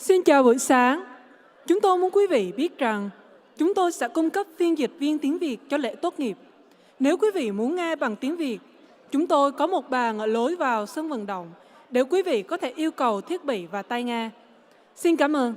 Xin chào buổi sáng. Chúng tôi muốn quý vị biết rằng chúng tôi sẽ cung cấp phiên dịch viên tiếng Việt cho lễ tốt nghiệp. Nếu quý vị muốn nghe bằng tiếng Việt, chúng tôi có một bàn ở lối vào sân vận động để quý vị có thể yêu cầu thiết bị và tai nghe. Xin cảm ơn.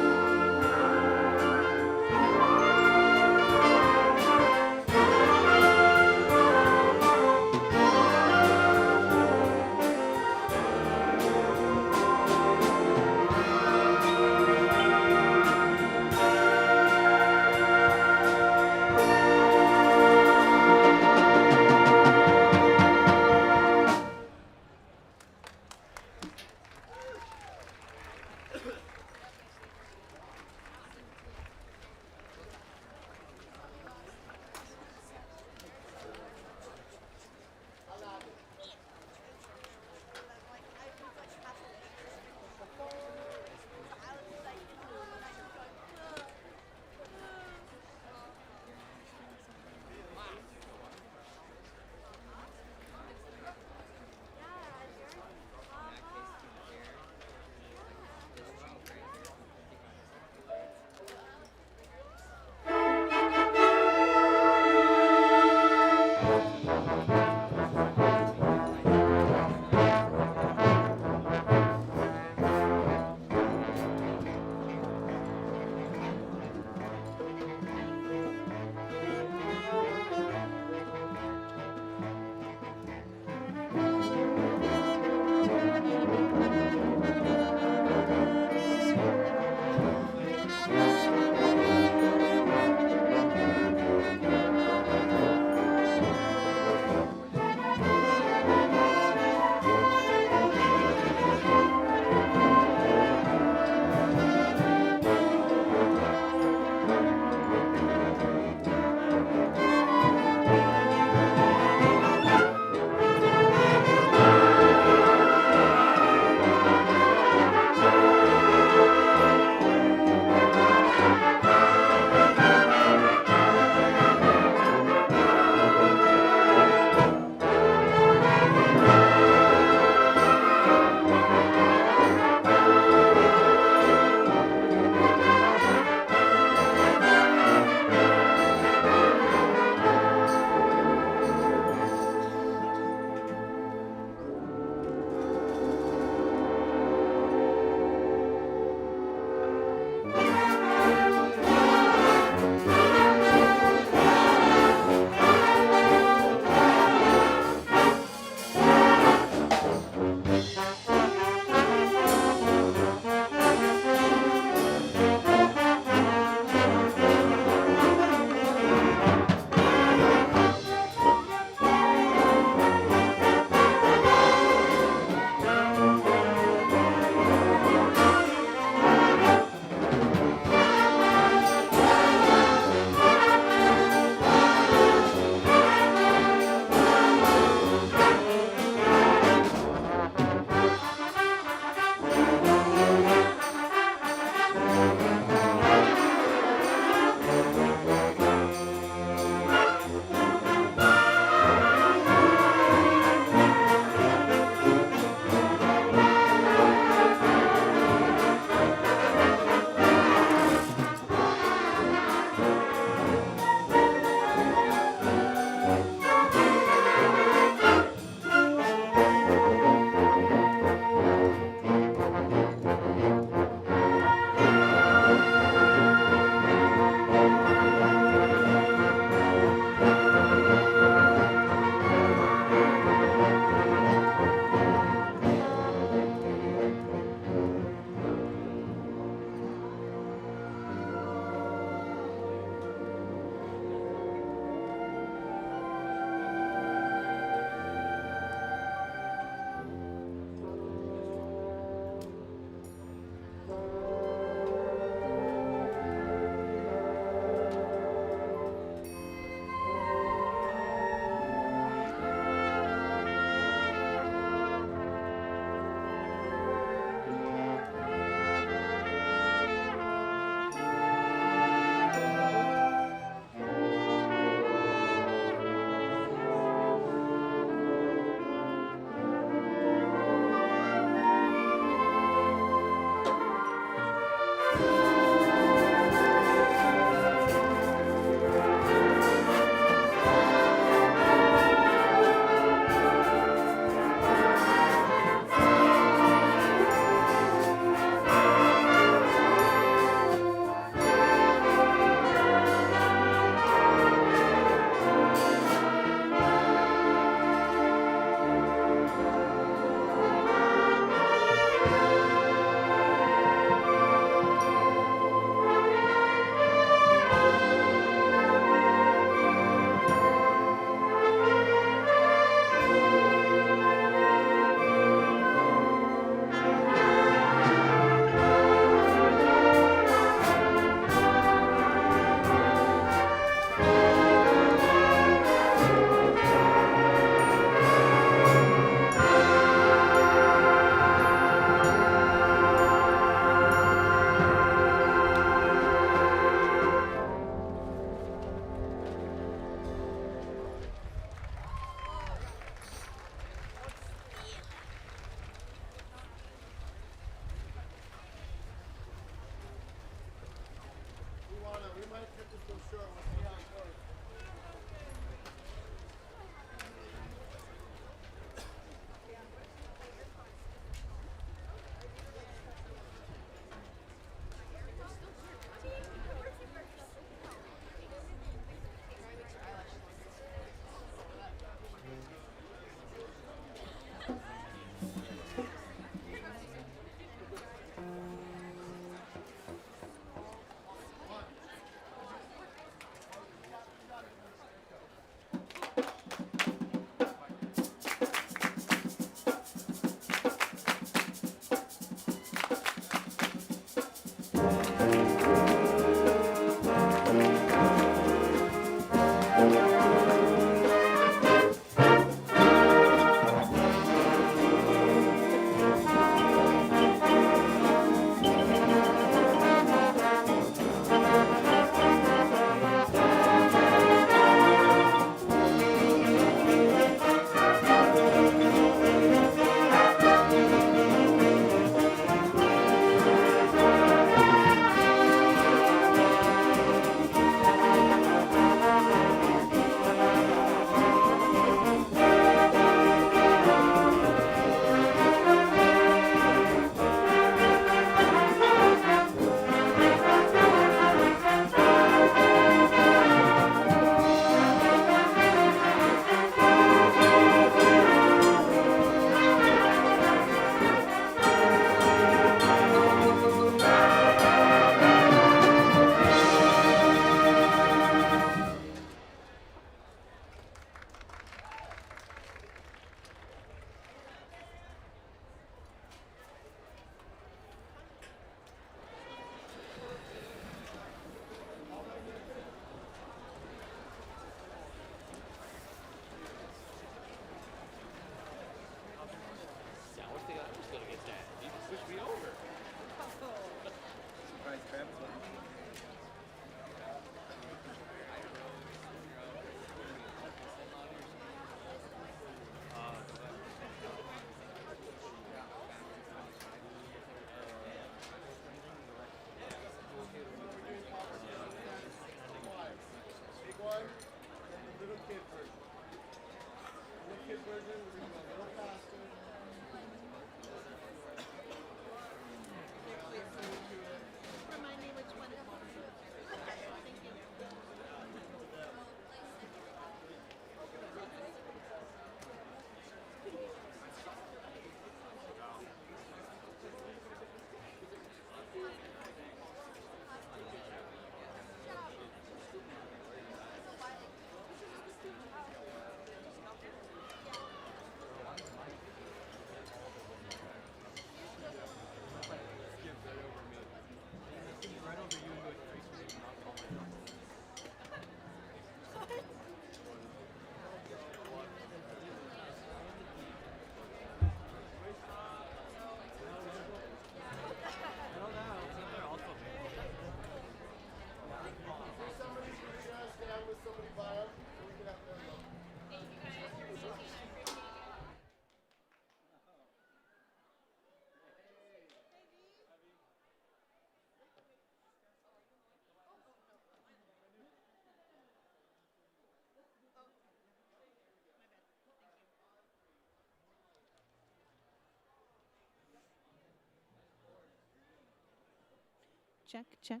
Check, check.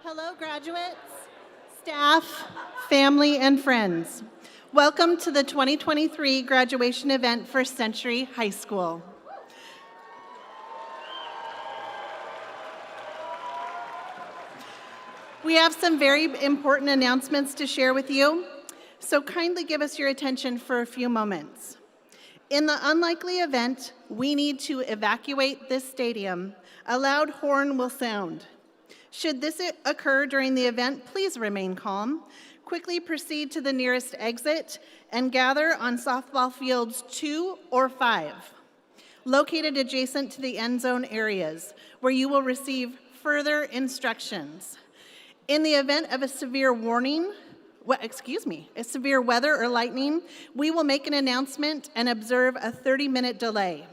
Hello, graduates, staff, family, and friends. Welcome to the 2023 graduation event for Century High School. We have some very important announcements to share with you, so kindly give us your attention for a few moments. In the unlikely event we need to evacuate this stadium, a loud horn will sound. Should this occur during the event, please remain calm. Quickly proceed to the nearest exit and gather on softball fields 2 or 5, located adjacent to the end zone areas, where you will receive further instructions. In the event of a severe weather or lightning, we will make an announcement and observe a 30-minute delay.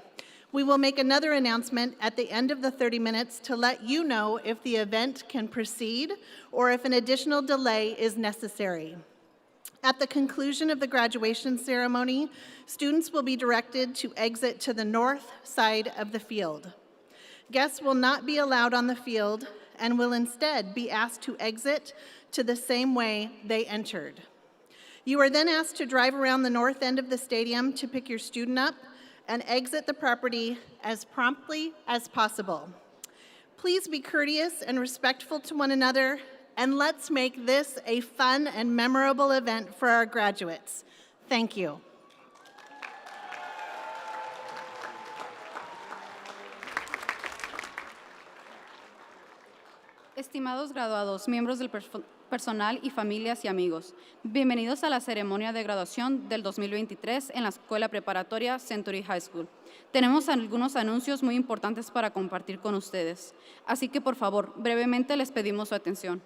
We will make another announcement at the end of the 30 minutes to let you know if the event can proceed or if an additional delay is necessary. At the conclusion of the graduation ceremony, students will be directed to exit to the north side of the field. Guests will not be allowed on the field and will instead be asked to exit to the same way they entered. You are then asked to drive around the north end of the stadium to pick your student up and exit the property as promptly as possible. Please be courteous and respectful to one another, and let's make this a fun and memorable event for our graduates. Thank you. Estimados graduados, miembros del personal y familias y amigos, bienvenidos a la ceremonia de graduación del 2023 en la Escuela Preparatoria Century High School. Tenemos algunos anuncios muy importantes para compartir con ustedes, así que por favor, brevemente les pedimos su atención.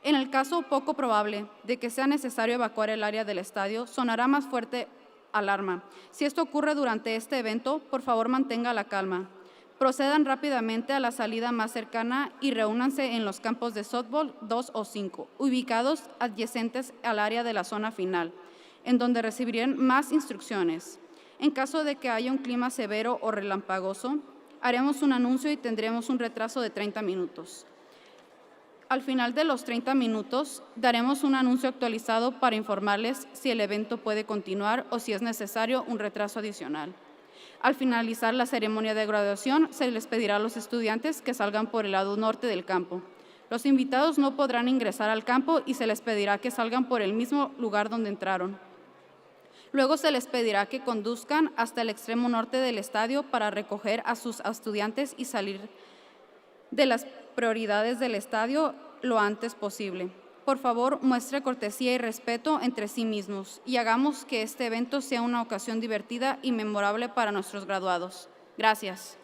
En el caso poco probable de que sea necesario evacuar el área del estadio, sonará más fuerte alarma. Si esto ocurre durante este evento, por favor mantenga la calma. Procedan rápidamente a la salida más cercana y reúnanse en los campos de softball 2 o 5, ubicados adyacentes al área de la zona final, en donde recibirán más instrucciones. En caso de que haya un clima severo o relampagoso, haremos un anuncio y tendremos un retraso de 30 minutos. Al final de los 30 minutos, daremos un anuncio actualizado para informarles si el evento puede continuar o si es necesario un retraso adicional. Al finalizar la ceremonia de graduación, se les pedirá a los estudiantes que salgan por el lado norte del campo. Los invitados no podrán ingresar al campo y se les pedirá que salgan por el mismo lugar donde entraron. Luego se les pedirá que conduzcan hasta el extremo norte del estadio para recoger a sus estudiantes y salir de las prioridades del estadio lo antes posible. Por favor, muestre cortesía y respeto entre sí mismos y hagamos que este evento sea una ocasión divertida y memorable para nuestros graduados. Gracias.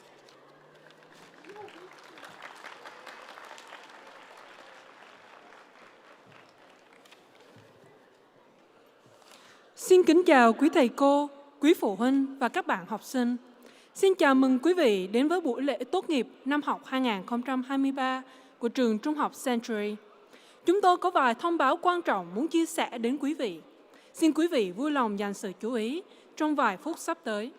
Xin kính chào quý thầy cô, quý phụ huynh và các bạn học sinh. Xin chào mừng quý vị đến với buổi lễ tốt nghiệp năm học 2023 của trường Trung học Century. Chúng tôi có vài thông báo quan trọng muốn chia sẻ đến quý vị. Xin quý vị vui lòng dành sự chú ý trong vài phút sắp tới.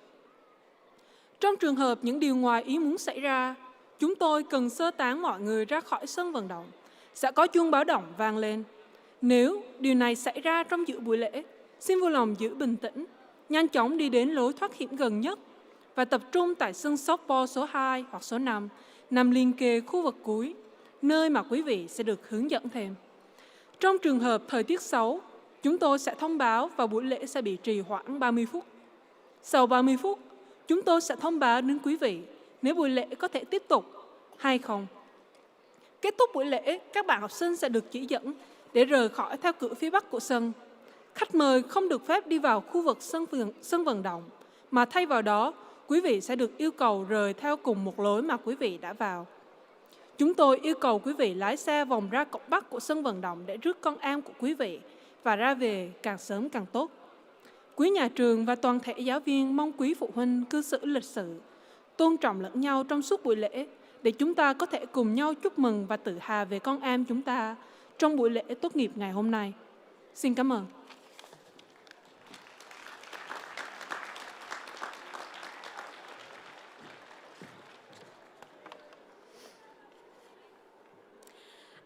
Trong trường hợp những điều ngoài ý muốn xảy ra, chúng tôi cần sơ tán mọi người ra khỏi sân vận động. Sẽ có chuông báo động vang lên. Nếu điều này xảy ra trong giữa buổi lễ, xin vui lòng giữ bình tĩnh, nhanh chóng đi đến lối thoát hiểm gần nhất và tập trung tại sân softball số 2 hoặc số 5, nằm liền kề khu vực cuối, nơi mà quý vị sẽ được hướng dẫn thêm. Trong trường hợp thời tiết xấu, chúng tôi sẽ thông báo và buổi lễ sẽ bị trì hoãn 30 phút. Sau 30 phút, chúng tôi sẽ thông báo đến quý vị nếu buổi lễ có thể tiếp tục hay không. Kết thúc buổi lễ, các bạn học sinh sẽ được chỉ dẫn để rời khỏi theo cửa phía bắc của sân. Khách mời không được phép đi vào khu vực sân vận động, mà thay vào đó, quý vị sẽ được yêu cầu rời theo cùng một lối mà quý vị đã vào. Chúng tôi yêu cầu quý vị lái xe vòng ra cổng bắc của sân vận động để rước con em của quý vị và ra về càng sớm càng tốt. Quý nhà trường và toàn thể giáo viên mong quý phụ huynh cư xử lịch sự, tôn trọng lẫn nhau trong suốt buổi lễ để chúng ta có thể cùng nhau chúc mừng và tự hào về con em chúng ta trong buổi lễ tốt nghiệp ngày hôm nay. Xin cảm ơn.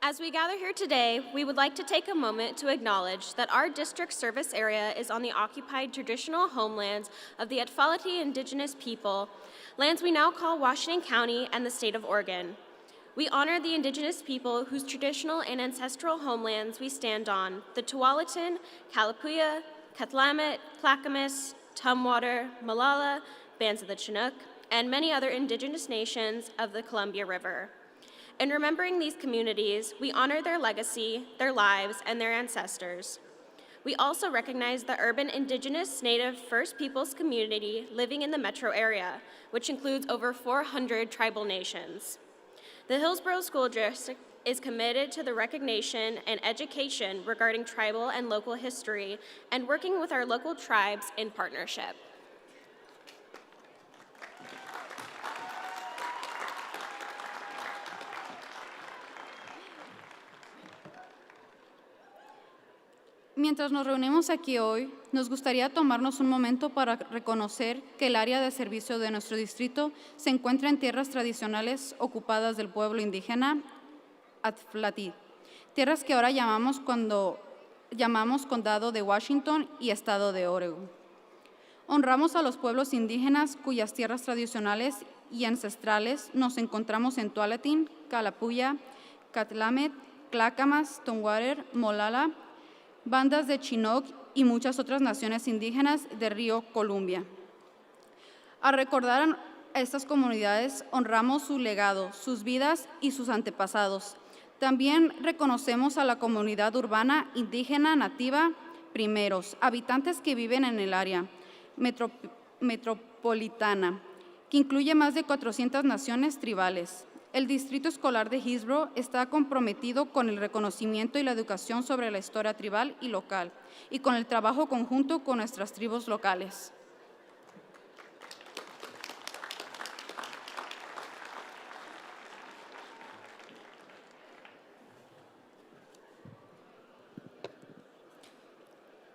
As we gather here today, we would like to take a moment to acknowledge that our district service area is on the occupied traditional homelands of the Atfalati indigenous people, lands we now call Washington County and the state of Oregon. We honor the indigenous people whose traditional and ancestral homelands we stand on, the Tualatin, Kalapuya, Katlamet, Clackamas, Tumwater, Malala, bands of the Chinook, and many other indigenous nations of the Columbia River. In remembering these communities, we honor their legacy, their lives, and their ancestors. We also recognize the urban indigenous native First Peoples community living in the metro area, which includes over 400 tribal nations. The Hillsboro School District is committed to the recognition and education regarding tribal and local history and working with our local tribes in partnership. Mientras nos reunimos aquí hoy, nos gustaría tomarnos un momento para reconocer que el área de servicio de nuestro distrito se encuentra en tierras tradicionales ocupadas del pueblo indígena Atfalati, tierras que ahora llamamos Condado de Washington y Estado de Oregon. Honramos a los pueblos indígenas cuyas tierras tradicionales y ancestrales nos encontramos en Tualatin, Kalapuya, Katlamet, Clackamas, Tumwater, Molala, bandas de Chinook y muchas otras naciones indígenas del río Columbia. Al recordar a estas comunidades, honramos su legado, sus vidas y sus antepasados. También reconocemos a la comunidad urbana indígena nativa primeros, habitantes que viven en el área metropolitana, que incluye más de 400 naciones tribales. El Distrito Escolar de Hillsboro está comprometido con el reconocimiento y la educación sobre la historia tribal y local, y con el trabajo conjunto con nuestras tribus locales.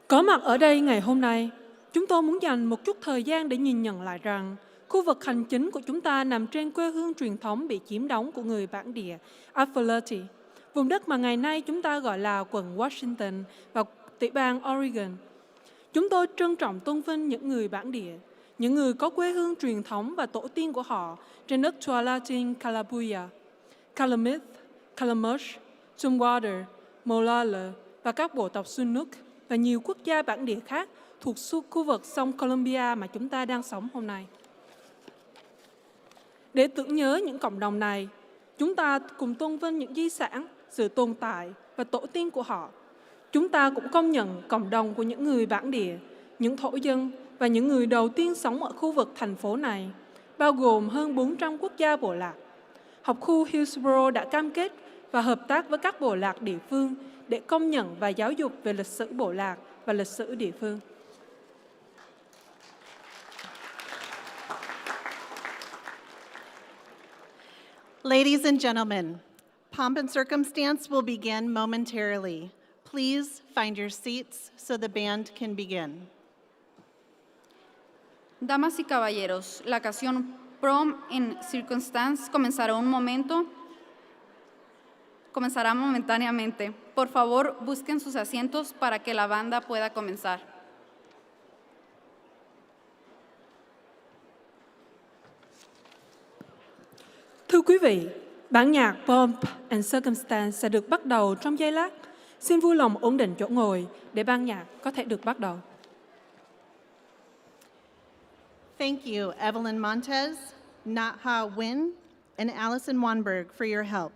Có mặt ở đây ngày hôm nay, chúng tôi muốn dành một chút thời gian để nhìn nhận lại rằng khu vực hành chính của chúng ta nằm trên quê hương truyền thống bị chiếm đóng của người bản địa Atfalati, vùng đất mà ngày nay chúng ta gọi là quận Washington và tiểu bang Oregon. Chúng tôi trân trọng tôn vinh những người bản địa, những người có quê hương truyền thống và tổ tiên của họ trên đất Tualatin, Kalapuya, Calumet, Calamash, Tumwater, Molala và các bộ tộc Chinook và nhiều quốc gia bản địa khác thuộc khu vực sông Columbia mà chúng ta đang sống hôm nay. Để tưởng nhớ những cộng đồng này, chúng ta cùng tôn vinh những di sản, sự tồn tại và tổ tiên của họ. Chúng ta cũng công nhận cộng đồng của những người bản địa, những thổ dân và những người đầu tiên sống ở khu vực thành phố này, bao gồm hơn 400 quốc gia bộ lạc. Học khu Hillsboro đã cam kết và hợp tác với các bộ lạc địa phương để công nhận và giáo dục về lịch sử bộ lạc và lịch sử địa phương. Ladies and gentlemen, pomp and circumstance will begin momentarily. Please find your seats so the band can begin. Damas y caballeros, la canción Prom in Circumstance comenzará momentáneamente. Por favor, busquen sus asientos para que la banda pueda comenzar. Thưa quý vị, bản nhạc Pomp and Circumstance sẽ được bắt đầu trong giây lát. Xin vui lòng ổn định chỗ ngồi để ban nhạc có thể được bắt đầu. Thank you, Evelyn Montez, Natha Nguyen, and Allison Wanberg for your help.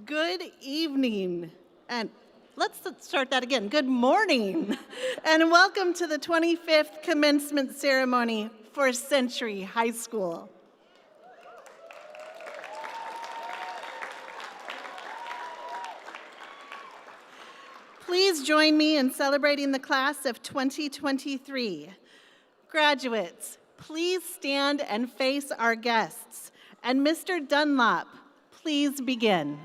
Good evening, and let's start that again. Good morning, and welcome to the 25th commencement ceremony for Century High School. Please join me in celebrating the class of 2023. Graduates, please stand and face our guests. And Mr. Dunlop, please begin.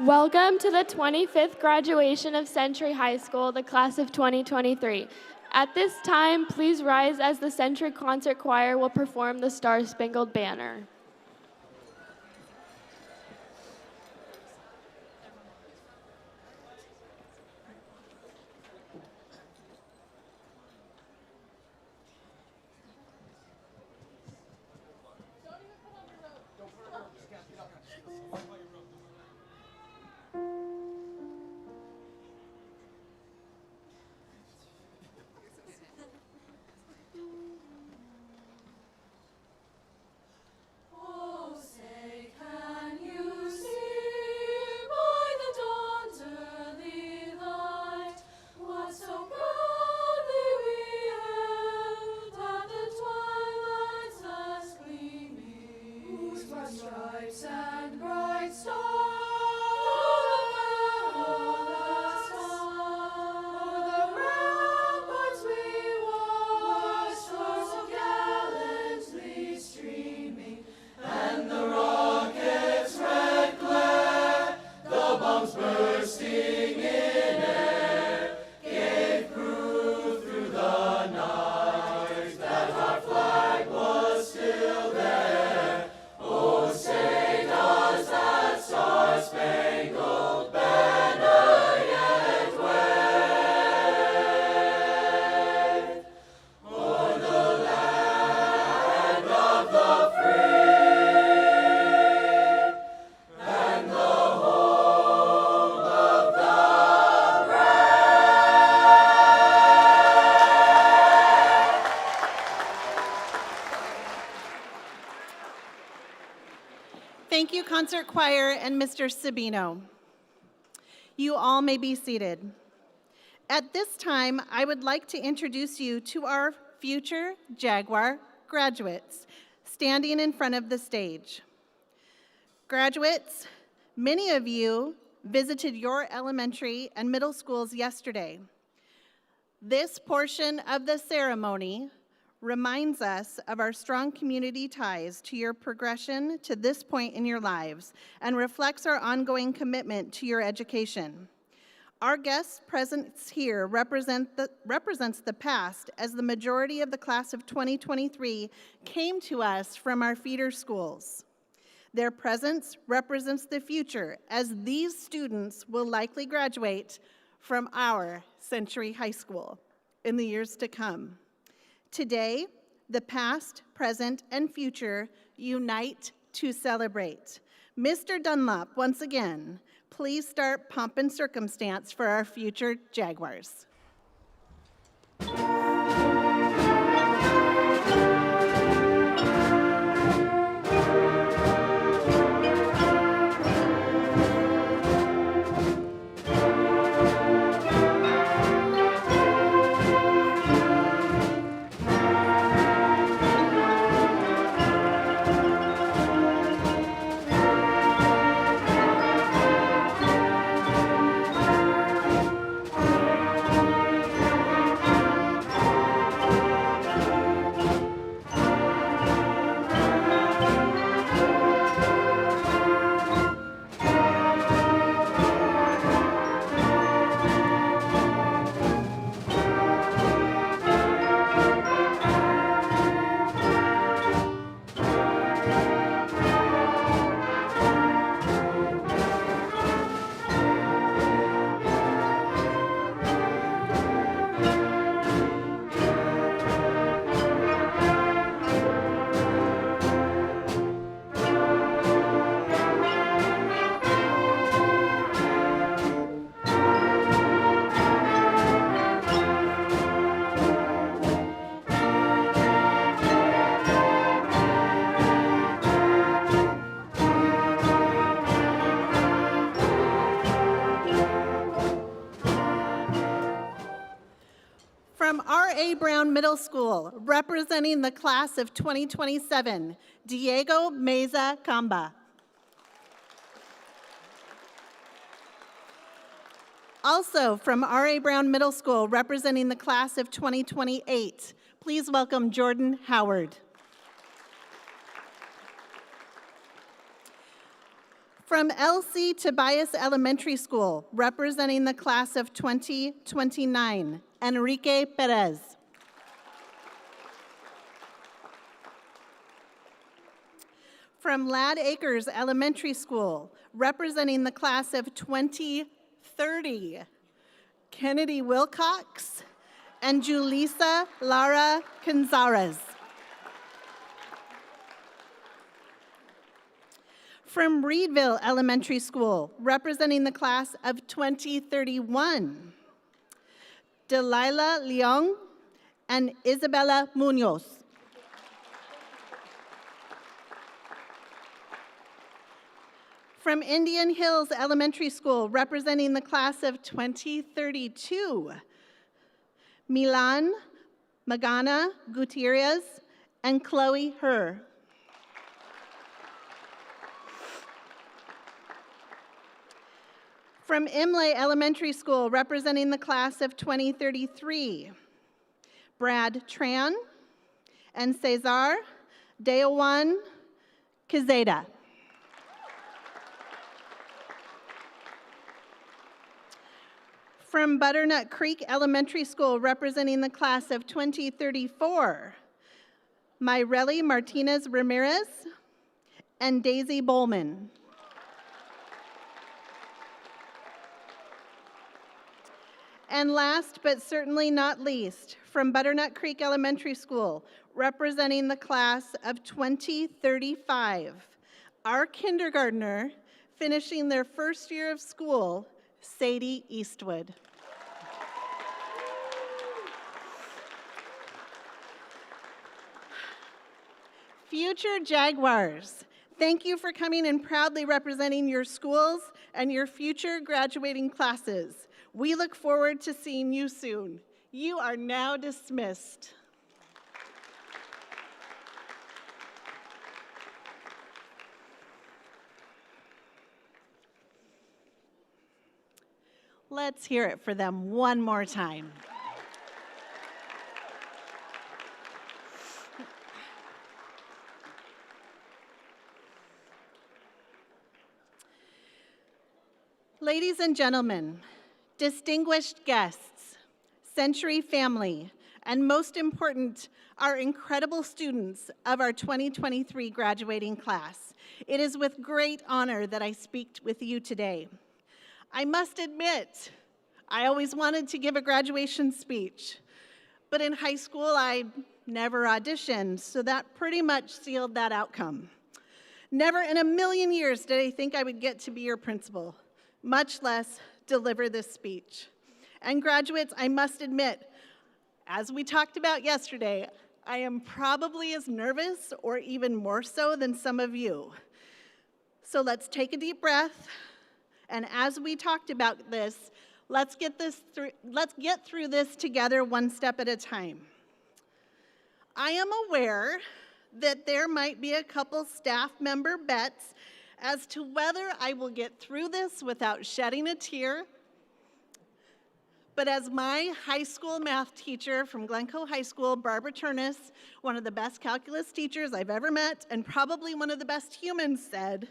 Welcome to the 25th graduation of Century High School, the class of 2023. At this time, please rise as the Century Concert Choir will perform the Star-Spangled Banner. Thank you, Concert Choir and Mr. Sabino. You all may be seated. At this time, I would like to introduce you to our future Jaguar graduates standing in front of the stage. Graduates, many of you visited your elementary and middle schools yesterday. This portion of the ceremony reminds us of our strong community ties to your progression to this point in your lives and reflects our ongoing commitment to your education. Our guest presence here represents the past, as the majority of the class of 2023 came to us from our feeder schools. Their presence represents the future, as these students will likely graduate from our Century High School in the years to come. Today, the past, present, and future unite to celebrate. Mr. Dunlop, once again, please start Pomp and Circumstance for our future Jaguars. From R.A. Brown Middle School, representing the class of 2027, Diego Meza Camba. Also from R.A. Brown Middle School, representing the class of 2028, please welcome Jordan Howard. From LC Tobias Elementary School, representing the class of 2029, Enrique Perez. From Lad Acres Elementary School, representing the class of 2030, Kennedy Wilcox and Julissa Lara Canzares. From Reedville Elementary School, representing the class of 2031, Delilah Leong and Isabella Munoz. From Indian Hills Elementary School, representing the class of 2032, Milan Magana Gutierrez and Chloe Herr. From Imlay Elementary School, representing the class of 2033, Brad Tran and Cesar Deowan Quezada. From Butternut Creek Elementary School, representing the class of 2034, Myreli Martinez Ramirez and Daisy Bowman. And last but certainly not least, from Butternut Creek Elementary School, representing the class of 2035, our kindergartner finishing their first year of school, Sadie Eastwood. Future Jaguars, thank you for coming and proudly representing your schools and your future graduating classes. We look forward to seeing you soon. You are now dismissed. Let's hear it for them one more time. Ladies and gentlemen, distinguished guests, Century family, and most important, our incredible students of our 2023 graduating class, it is with great honor that I speak with you today. I must admit, I always wanted to give a graduation speech, but in high school I never auditioned, so that pretty much sealed that outcome. Never in a million years did I think I would get to be your principal, much less deliver this speech. And graduates, I must admit, as we talked about yesterday, I am probably as nervous or even more so than some of you. So let's take a deep breath, and as we talked about this, let's get through this together one step at a time. I am aware that there might be a couple staff member bets as to whether I will get through this without shedding a tear. But as my high school math teacher from Glencoe High School, Barbara Turnus, one of the best calculus teachers I've ever met, and probably one of the best humans, said,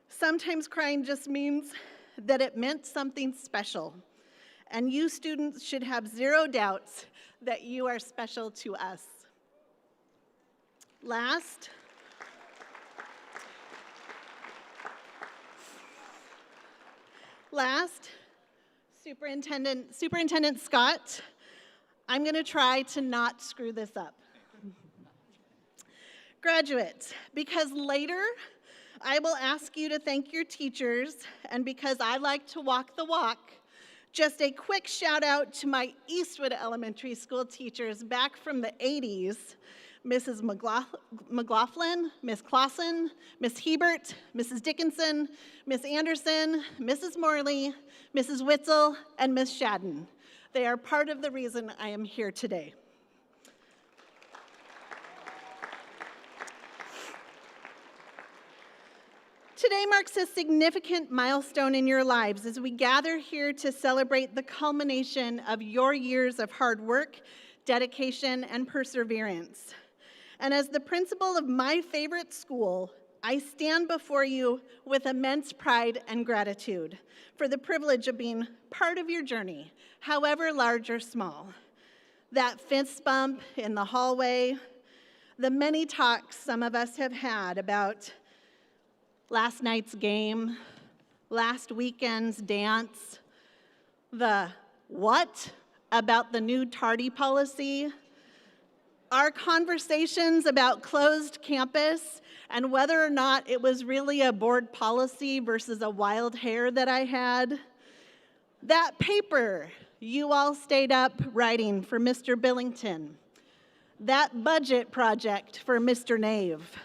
sometimes crying just means that it meant something special. And you students should have zero doubts that you are special to us. Last, Superintendent Scott, I'm going to try to not screw this up. Graduates, because later I will ask you to thank your teachers, and because I like to walk the walk, just a quick shout out to my Eastwood Elementary School teachers back from the 80s, Mrs. McLaughlin, Miss Clausen, Miss Hebert, Mrs. Dickinson, Miss Anderson, Mrs. Morley, Mrs. Witzel, and Miss Shadden. They are part of the reason I am here today. Today marks a significant milestone in your lives as we gather here to celebrate the culmination of your years of hard work, dedication, and perseverance. And as the principal of my favorite school, I stand before you with immense pride and gratitude for the privilege of being part of your journey, however large or small. That fist bump in the hallway, the many talks some of us have had about last night's game, last weekend's dance, the what about the new tardy policy, our conversations about closed campus and whether or not it was really a board policy versus a wild hair that I had, that paper you all stayed up writing for Mr. Billington, that budget project for Mr. Nave.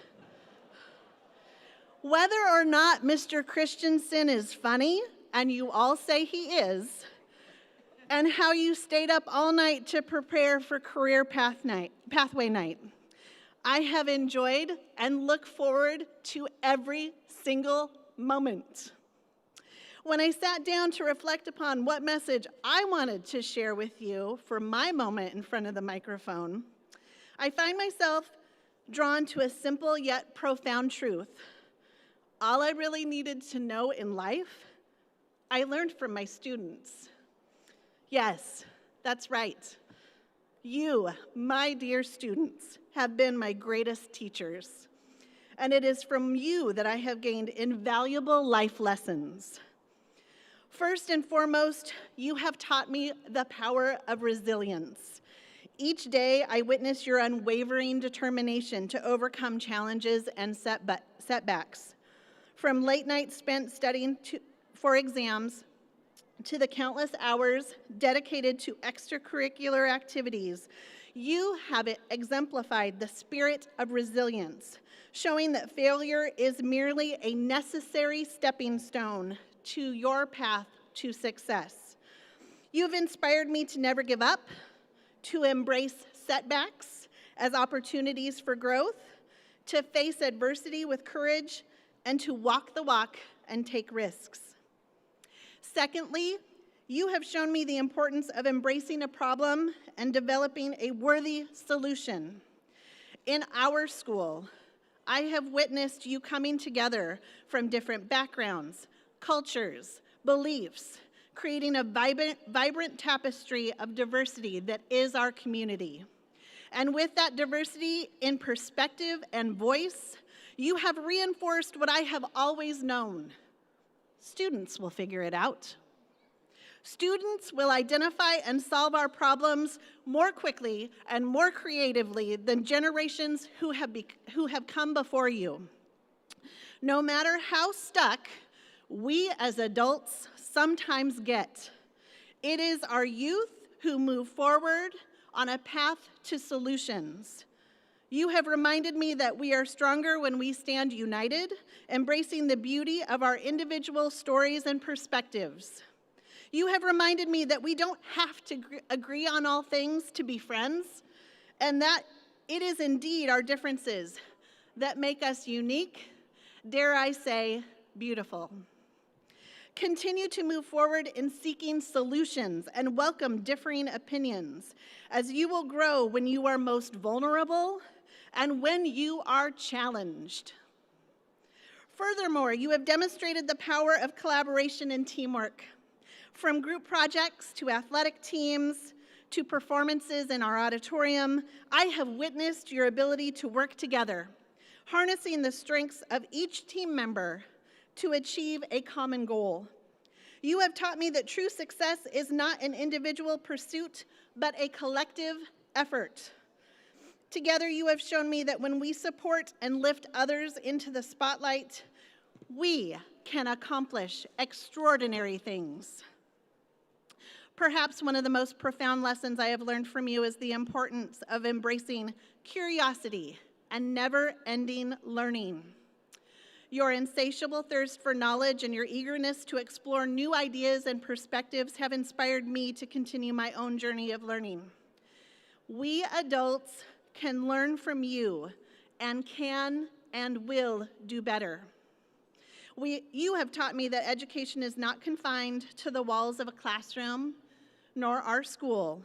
Whether or not Mr. Christensen is funny, and you all say he is, and how you stayed up all night to prepare for pathway night. I have enjoyed and look forward to every single moment. When I sat down to reflect upon what message I wanted to share with you for my moment in front of the microphone, I find myself drawn to a simple yet profound truth. All I really needed to know in life, I learned from my students. Yes, that's right. You, my dear students, have been my greatest teachers. And it is from you that I have gained invaluable life lessons. First and foremost, you have taught me the power of resilience. Each day, I witness your unwavering determination to overcome challenges and setbacks. From late nights spent studying for exams, to the countless hours dedicated to extracurricular activities, you have exemplified the spirit of resilience, showing that failure is merely a necessary stepping stone to your path to success. You've inspired me to never give up, to embrace setbacks as opportunities for growth, to face adversity with courage, and to walk the walk and take risks. Secondly, you have shown me the importance of embracing a problem and developing a worthy solution. In our school, I have witnessed you coming together from different backgrounds, cultures, beliefs, creating a vibrant tapestry of diversity that is our community. And with that diversity in perspective and voice, you have reinforced what I have always known. Students will figure it out. Students will identify and solve our problems more quickly and more creatively than generations who have come before you. No matter how stuck we as adults sometimes get, it is our youth who move forward on a path to solutions. You have reminded me that we are stronger when we stand united, embracing the beauty of our individual stories and perspectives. You have reminded me that we don't have to agree on all things to be friends, and that it is indeed our differences that make us unique, dare I say, beautiful. Continue to move forward in seeking solutions and welcome differing opinions, as you will grow when you are most vulnerable and when you are challenged. Furthermore, you have demonstrated the power of collaboration and teamwork. From group projects to athletic teams to performances in our auditorium, I have witnessed your ability to work together, harnessing the strengths of each team member to achieve a common goal. You have taught me that true success is not an individual pursuit, but a collective effort. Together, you have shown me that when we support and lift others into the spotlight, we can accomplish extraordinary things. Perhaps one of the most profound lessons I have learned from you is the importance of embracing curiosity and never-ending learning. Your insatiable thirst for knowledge and your eagerness to explore new ideas and perspectives have inspired me to continue my own journey of learning. We adults can learn from you and can and will do better. You have taught me that education is not confined to the walls of a classroom nor our school,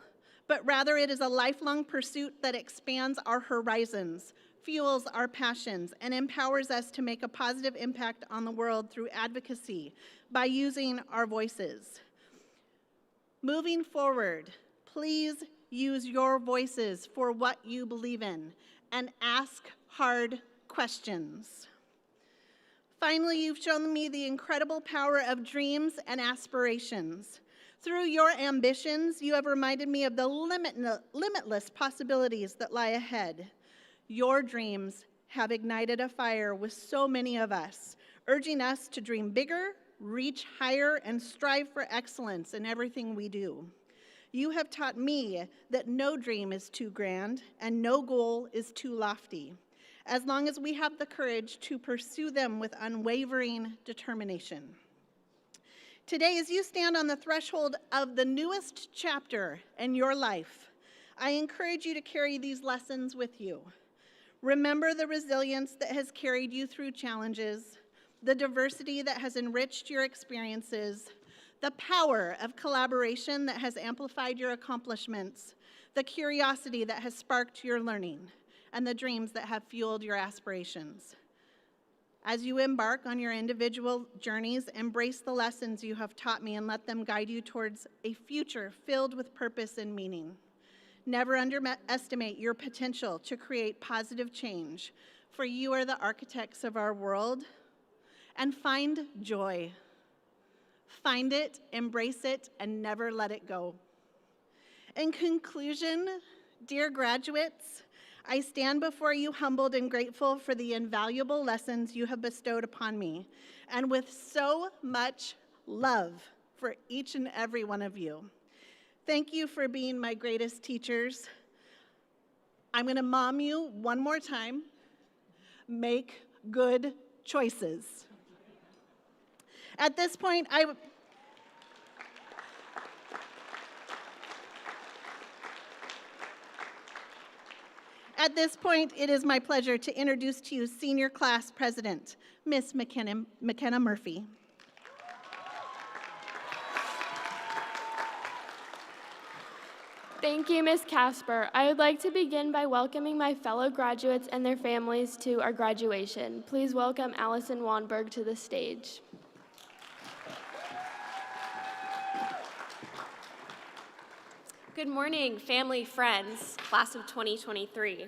but rather it is a lifelong pursuit that expands our horizons, fuels our passions, and empowers us to make a positive impact on the world through advocacy by using our voices. Moving forward, please use your voices for what you believe in and ask hard questions. Finally, you've shown me the incredible power of dreams and aspirations. Through your ambitions, you have reminded me of the limitless possibilities that lie ahead. Your dreams have ignited a fire with so many of us, urging us to dream bigger, reach higher, and strive for excellence in everything we do. You have taught me that no dream is too grand and no goal is too lofty, as long as we have the courage to pursue them with unwavering determination. Today, as you stand on the threshold of the newest chapter in your life, I encourage you to carry these lessons with you. Remember the resilience that has carried you through challenges, the diversity that has enriched your experiences, the power of collaboration that has amplified your accomplishments, the curiosity that has sparked your learning, and the dreams that have fueled your aspirations. As you embark on your individual journeys, embrace the lessons you have taught me and let them guide you towards a future filled with purpose and meaning. Never underestimate your potential to create positive change, for you are the architects of our world. And find joy. Find it, embrace it, and never let it go. In conclusion, dear graduates, I stand before you humbled and grateful for the invaluable lessons you have bestowed upon me, and with so much love for each and every one of you. Thank you for being my greatest teachers. I'm going to mom you one more time. Make good choices. At this point, it is my pleasure to introduce to you Senior Class President, Miss McKenna Murphy. Thank you, Ms. Casper. I would like to begin by welcoming my fellow graduates and their families to our graduation. Please welcome Allison Wanberg to the stage. Good morning, family, friends, class of 2023.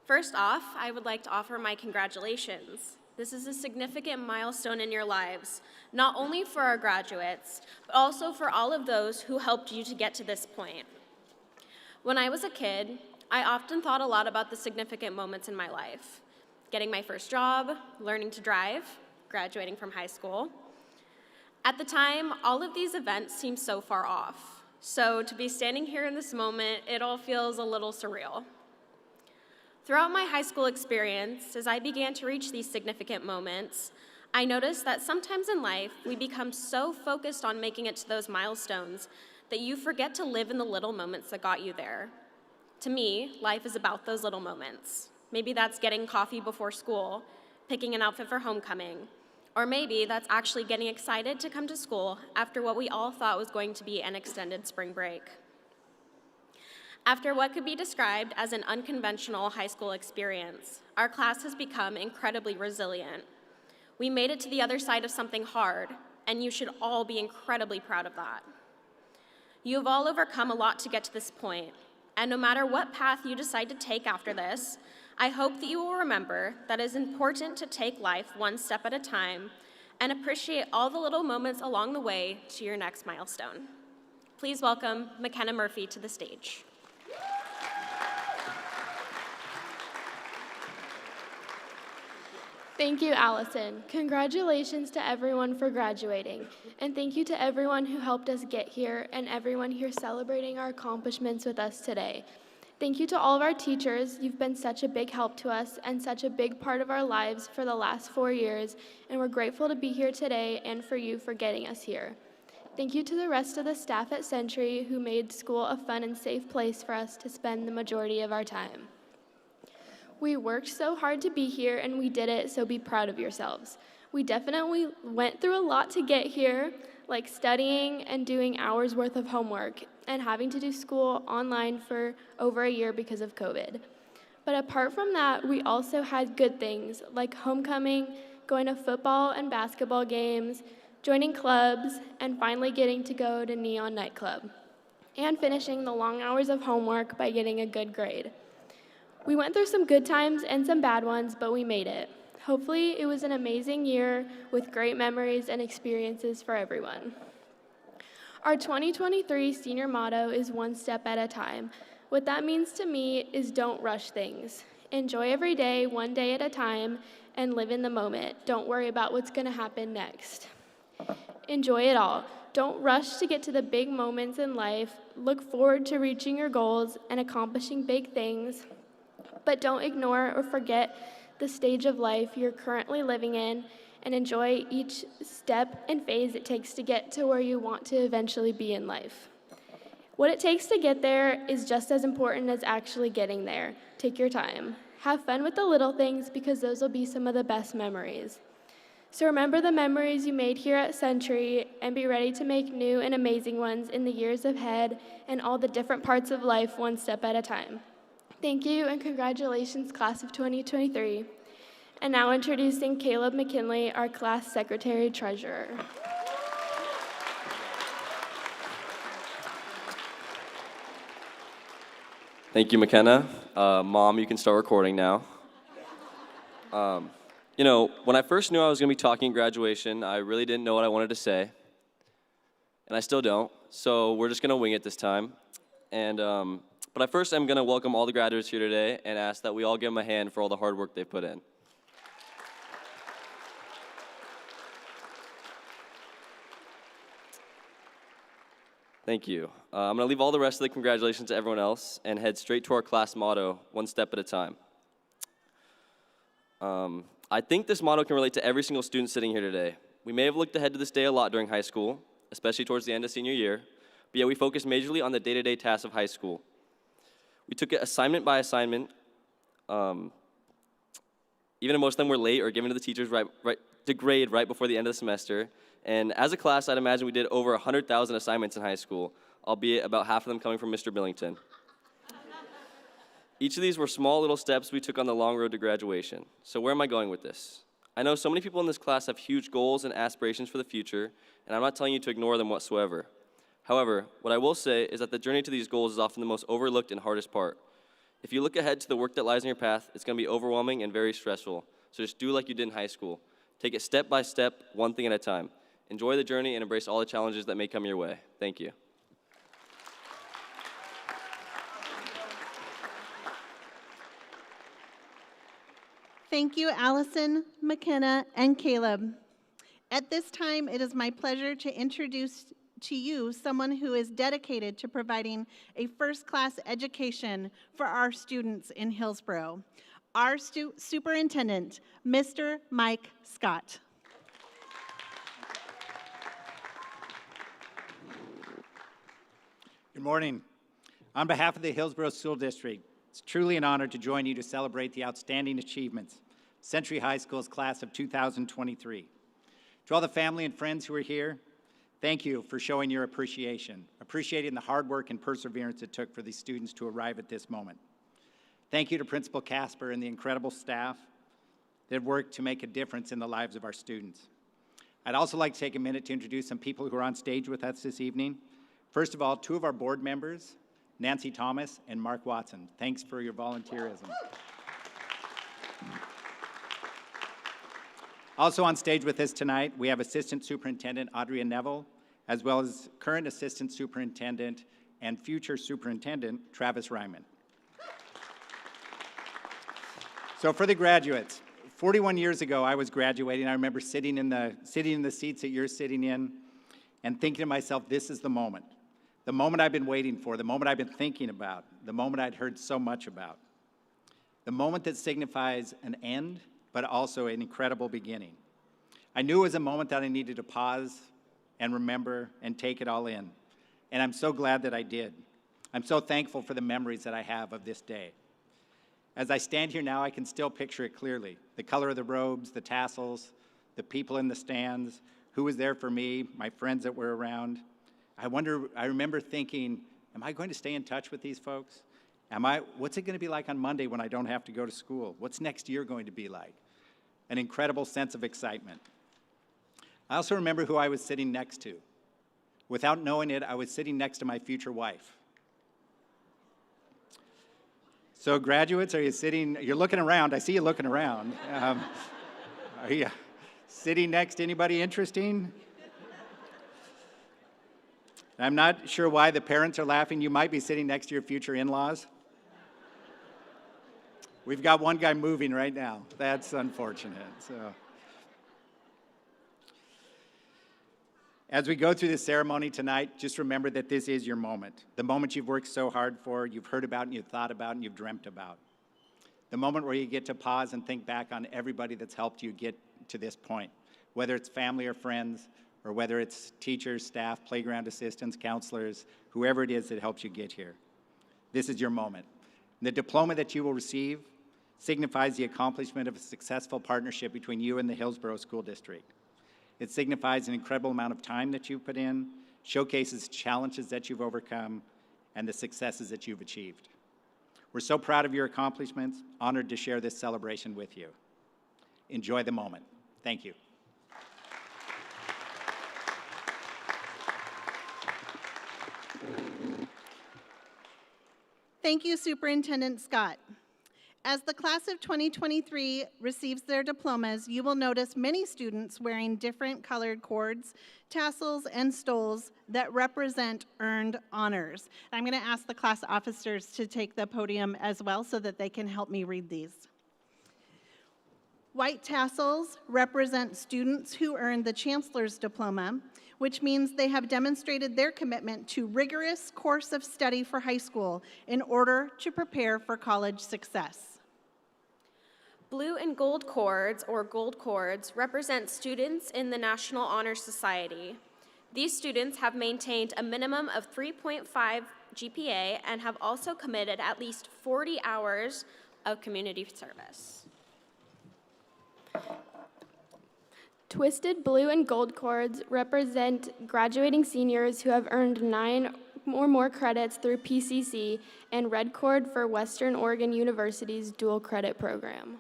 First off, I would like to offer my congratulations. This is a significant milestone in your lives, not only for our graduates, but also for all of those who helped you to get to this point. When I was a kid, I often thought a lot about the significant moments in my life. Getting my first job, learning to drive, graduating from high school. At the time, all of these events seemed so far off. So to be standing here in this moment, it all feels a little surreal. Throughout my high school experience, as I began to reach these significant moments, I noticed that sometimes in life, we become so focused on making it to those milestones that you forget to live in the little moments that got you there. To me, life is about those little moments. Maybe that's getting coffee before school, picking an outfit for homecoming, or maybe that's actually getting excited to come to school after what we all thought was going to be an extended spring break. After what could be described as an unconventional high school experience, our class has become incredibly resilient. We made it to the other side of something hard, and you should all be incredibly proud of that. You have all overcome a lot to get to this point, and no matter what path you decide to take after this, I hope that you will remember that it is important to take life one step at a time and appreciate all the little moments along the way to your next milestone. Please welcome McKenna Murphy to the stage. Thank you, Allison. Congratulations to everyone for graduating. And thank you to everyone who helped us get here and everyone here celebrating our accomplishments with us today. Thank you to all of our teachers. You've been such a big help to us and such a big part of our lives for the last 4 years, and we're grateful to be here today and for you for getting us here. Thank you to the rest of the staff at Century who made school a fun and safe place for us to spend the majority of our time. We worked so hard to be here, and we did it, so be proud of yourselves. We definitely went through a lot to get here, like studying and doing hours worth of homework, and having to do school online for over a year because of COVID. But apart from that, we also had good things like homecoming, going to football and basketball games, joining clubs, and finally getting to go to Neon Nightclub, and finishing the long hours of homework by getting a good grade. We went through some good times and some bad ones, but we made it. Hopefully, it was an amazing year with great memories and experiences for everyone. Our 2023 senior motto is one step at a time. What that means to me is don't rush things. Enjoy every day, one day at a time, and live in the moment. Don't worry about what's going to happen next. Enjoy it all. Don't rush to get to the big moments in life. Look forward to reaching your goals and accomplishing big things, but don't ignore or forget the stage of life you're currently living in, and enjoy each step and phase it takes to get to where you want to eventually be in life. What it takes to get there is just as important as actually getting there. Take your time. Have fun with the little things because those will be some of the best memories. So remember the memories you made here at Century and be ready to make new and amazing ones in the years ahead and all the different parts of life one step at a time. Thank you and congratulations, class of 2023. And now introducing Caleb McKinley, our class secretary treasurer. Thank you, McKenna. Mom, you can start recording now. When I first knew I was going to be talking at graduation, I really didn't know what I wanted to say. And I still don't, so we're just going to wing it this time. But I first am going to welcome all the graduates here today and ask that we all give them a hand for all the hard work they've put in. Thank you. I'm going to leave all the rest of the congratulations to everyone else and head straight to our class motto, one step at a time. I think this motto can relate to every single student sitting here today. We may have looked ahead to this day a lot during high school, especially towards the end of senior year, but yet we focused majorly on the day-to-day tasks of high school. We took it assignment by assignment. Even most of them were late or given to the teachers to grade right before the end of the semester. And as a class, I'd imagine we did over 100,000 assignments in high school, albeit about half of them coming from Mr. Billington. Each of these were small little steps we took on the long road to graduation. So where am I going with this? I know so many people in this class have huge goals and aspirations for the future, and I'm not telling you to ignore them whatsoever. However, what I will say is that the journey to these goals is often the most overlooked and hardest part. If you look ahead to the work that lies in your path, it's going to be overwhelming and very stressful. So just do like you did in high school. Take it step by step, one thing at a time. Enjoy the journey and embrace all the challenges that may come your way. Thank you. Thank you, Allison, McKenna, and Caleb. At this time, it is my pleasure to introduce to you someone who is dedicated to providing a first-class education for our students in Hillsboro, our superintendent, Mr. Mike Scott. Good morning. On behalf of the Hillsboro School District, it's truly an honor to join you to celebrate the outstanding achievements of Century High School's class of 2023. To all the family and friends who are here, thank you for showing your appreciating the hard work and perseverance it took for these students to arrive at this moment. Thank you to Principal Casper and the incredible staff that have worked to make a difference in the lives of our students. I'd also like to take a minute to introduce some people who are on stage with us this evening. First of all, two of our board members, Nancy Thomas and Mark Watson. Thanks for your volunteerism. Also on stage with us tonight, we have Assistant Superintendent Audrey Neville, as well as current Assistant Superintendent and future Superintendent Travis Ryman. So for the graduates, 41 years ago I was graduating. I remember sitting in the seats that you're sitting in and thinking to myself, this is the moment I've been waiting for, the moment I've been thinking about, the moment I'd heard so much about. The moment that signifies an end, but also an incredible beginning. I knew it was a moment that I needed to pause and remember and take it all in. And I'm so glad that I did. I'm so thankful for the memories that I have of this day. As I stand here now, I can still picture it clearly. The color of the robes, the tassels, the people in the stands, who was there for me, my friends that were around. I remember thinking, am I going to stay in touch with these folks? What's it going to be like on Monday when I don't have to go to school? What's next year going to be like? An incredible sense of excitement. I also remember who I was sitting next to. Without knowing it, I was sitting next to my future wife. So graduates, you're looking around, I see you looking around. Are you sitting next to anybody interesting? I'm not sure why the parents are laughing. You might be sitting next to your future in-laws. We've got one guy moving right now. That's unfortunate. So, as we go through the ceremony tonight, just remember that this is your moment. The moment you've worked so hard for, you've heard about and you've thought about and you've dreamt about. The moment where you get to pause and think back on everybody that's helped you get to this point, whether it's family or friends, or whether it's teachers, staff, playground assistants, counselors, whoever it is that helps you get here. This is your moment. The diploma that you will receive signifies the accomplishment of a successful partnership between you and the Hillsboro School District. It signifies an incredible amount of time that you've put in, showcases challenges that you've overcome, and the successes that you've achieved. We're so proud of your accomplishments, honored to share this celebration with you. Enjoy the moment. Thank you. Thank you, Superintendent Scott. As the class of 2023 receives their diplomas, you will notice many students wearing different colored cords, tassels, and stoles that represent earned honors. I'm going to ask the class officers to take the podium as well so that they can help me read these. White tassels represent students who earned the Chancellor's Diploma, which means they have demonstrated their commitment to rigorous course of study for high school in order to prepare for college success. Blue and gold cords, or gold cords, represent students in the National Honor Society. These students have maintained a minimum of 3.5 GPA and have also committed at least 40 hours of community service. Twisted blue and gold cords represent graduating seniors who have earned 9 or more credits through PCC, and red cord for Western Oregon University's dual credit program.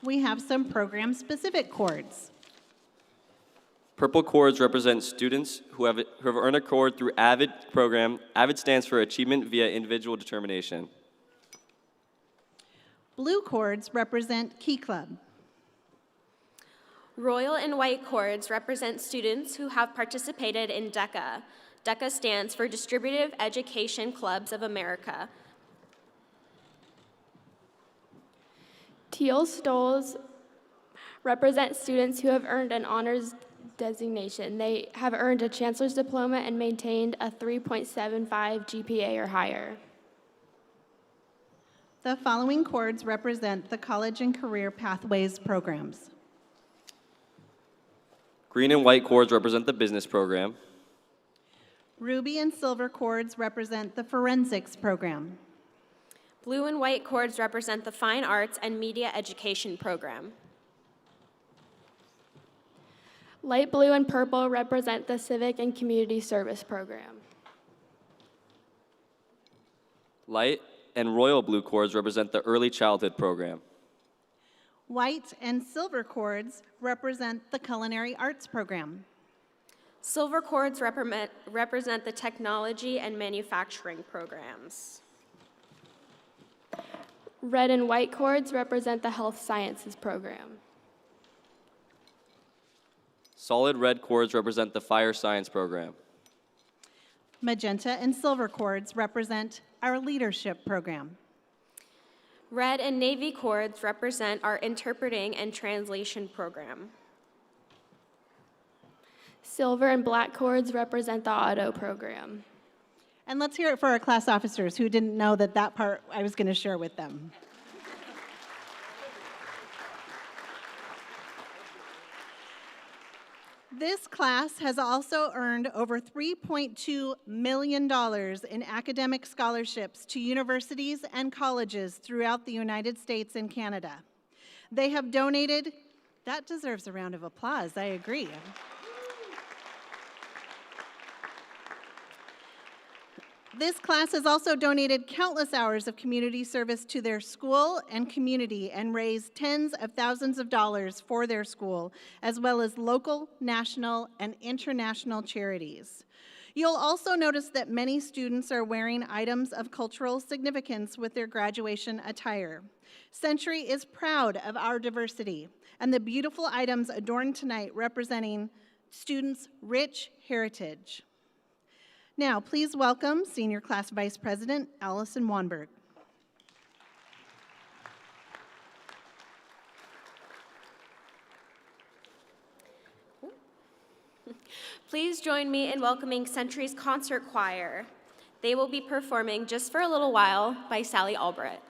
We have some program-specific cords. Purple cords represent students who have earned a cord through AVID program. AVID stands for Achievement via Individual Determination. Blue cords represent Key Club. Royal and white cords represent students who have participated in DECA. DECA stands for Distributive Education Clubs of America. Teal stoles represent students who have earned an honors designation. They have earned a Chancellor's Diploma and maintained a 3.75 GPA or higher. The following cords represent the College and Career Pathways programs. Green and white cords represent the business program. Ruby and silver cords represent the Forensics program. Blue and white cords represent the Fine Arts and Media Education program. Light blue and purple represent the Civic and Community Service program. Light and royal blue cords represent the Early Childhood program. White and silver cords represent the Culinary Arts program. Silver cords represent the Technology and Manufacturing programs. Red and white cords represent the Health Sciences program. Solid red cords represent the Fire Science program. Magenta and silver cords represent our Leadership program. Red and navy cords represent our Interpreting and Translation program. Silver and black cords represent the Auto program. And let's hear it for our class officers who didn't know that part I was going to share with them. This class has also earned over $3.2 million in academic scholarships to universities and colleges throughout the United States and Canada. They have donated, that deserves a round of applause, I agree. This class has also donated countless hours of community service to their school and community and raised tens of thousands of dollars for their school, as well as local, national, and international charities. You'll also notice that many students are wearing items of cultural significance with their graduation attire. Century is proud of our diversity and the beautiful items adorned tonight representing students' rich heritage. Now, please welcome Senior Class Vice President Allison Wanberg. Please join me in welcoming Century's concert choir. They will be performing Just for a Little While by Sally Albright.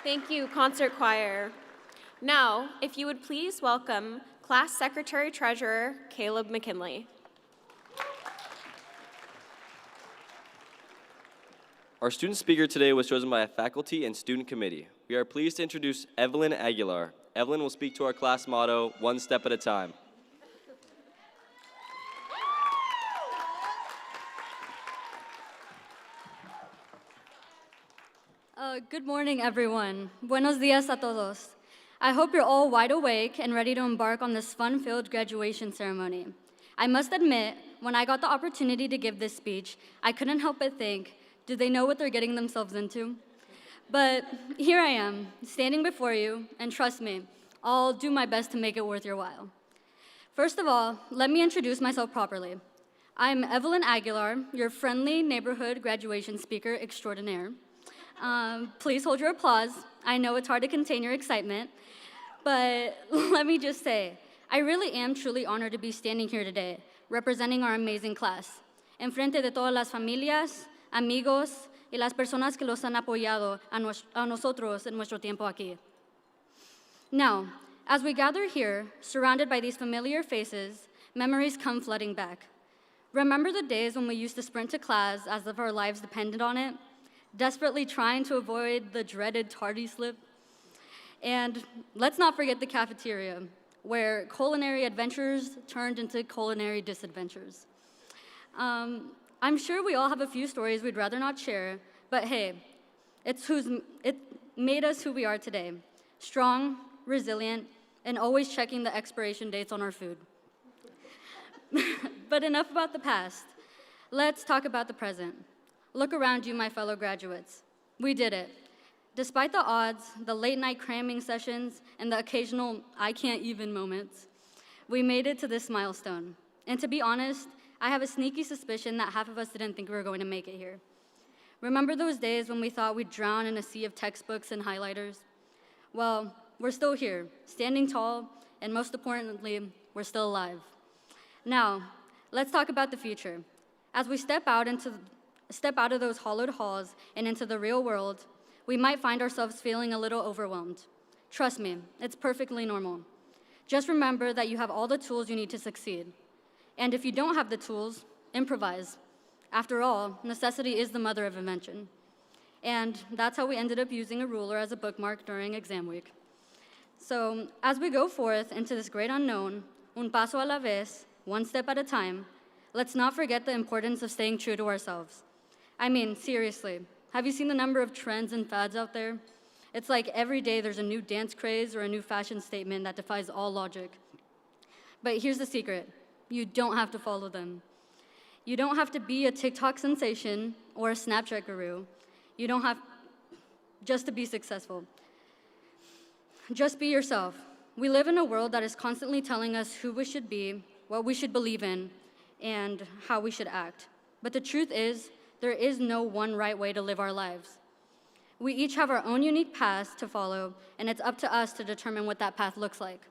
Thank you, Concert Choir. Now, if you would please welcome Class Secretary Treasurer Caleb McKinley. Our student speaker today was chosen by a faculty and student committee. We are pleased to introduce Evelyn Aguilar. Evelyn will speak to our class motto, "One Step at a Time." Good morning, everyone. Buenos dias a todos. I hope you're all wide awake and ready to embark on this fun-filled graduation ceremony. I must admit, when I got the opportunity to give this speech, I couldn't help but think, do they know what they're getting themselves into? But here I am, standing before you, and trust me, I'll do my best to make it worth your while. First of all, let me introduce myself properly. I'm Evelyn Aguilar, your friendly neighborhood graduation speaker extraordinaire. Please hold your applause. I know it's hard to contain your excitement, but let me just say, I really am truly honored to be standing here today, representing our amazing class, en frente de todas las familias, amigos, y las personas que los han apoyado a nosotros en nuestro tiempo aquí. Now, as we gather here, surrounded by these familiar faces, memories come flooding back. Remember the days when we used to sprint to class as if our lives depended on it, desperately trying to avoid the dreaded tardy slip? And let's not forget the cafeteria, where culinary adventures turned into culinary disadventures. I'm sure we all have a few stories we'd rather not share, but hey, it made us who we are today, strong, resilient, and always checking the expiration dates on our food. But enough about the past. Let's talk about the present. Look around you, my fellow graduates. We did it. Despite the odds, the late-night cramming sessions, and the occasional I can't even moments, we made it to this milestone. And to be honest, I have a sneaky suspicion that half of us didn't think we were going to make it here. Remember those days when we thought we'd drown in a sea of textbooks and highlighters? Well, we're still here, standing tall, and most importantly, we're still alive. Now, let's talk about the future. As we step out of those hollowed halls and into the real world, we might find ourselves feeling a little overwhelmed. Trust me, it's perfectly normal. Just remember that you have all the tools you need to succeed. And if you don't have the tools, improvise. After all, necessity is the mother of invention. And that's how we ended up using a ruler as a bookmark during exam week. So as we go forth into this great unknown, un paso a la vez, one step at a time, let's not forget the importance of staying true to ourselves. I mean, seriously, have you seen the number of trends and fads out there? It's like every day there's a new dance craze or a new fashion statement that defies all logic. But here's the secret. You don't have to follow them. You don't have to be a TikTok sensation or a Snapchat guru. You don't have just to be successful. Just be yourself. We live in a world that is constantly telling us who we should be, what we should believe in, and how we should act. But the truth is, there is no one right way to live our lives. We each have our own unique paths to follow, and it's up to us to determine what that path looks like.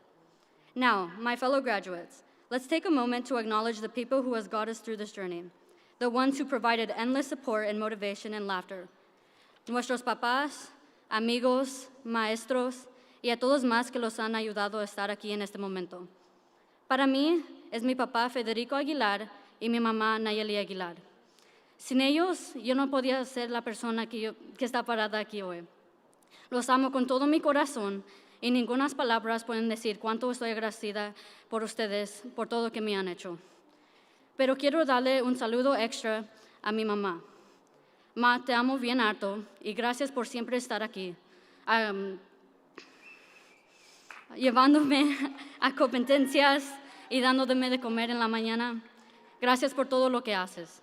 Now, my fellow graduates, let's take a moment to acknowledge the people who has got us through this journey, the ones who provided endless support and motivation and laughter. Nuestros papás, amigos, maestros, y a todos más que los han ayudado a estar aquí en este momento. Para mí, es mi papá Federico Aguilar y mi mamá Nayeli Aguilar. Sin ellos, yo no podía ser la persona que está parada aquí hoy. Los amo con todo mi corazón y ningunas palabras pueden decir cuánto estoy agradecida por ustedes, por todo que me han hecho. Pero quiero darle un saludo extra a mi mamá. Ma, te amo bien harto y gracias por siempre estar aquí, llevándome a competencias y dándome de comer en la mañana. Gracias por todo lo que haces.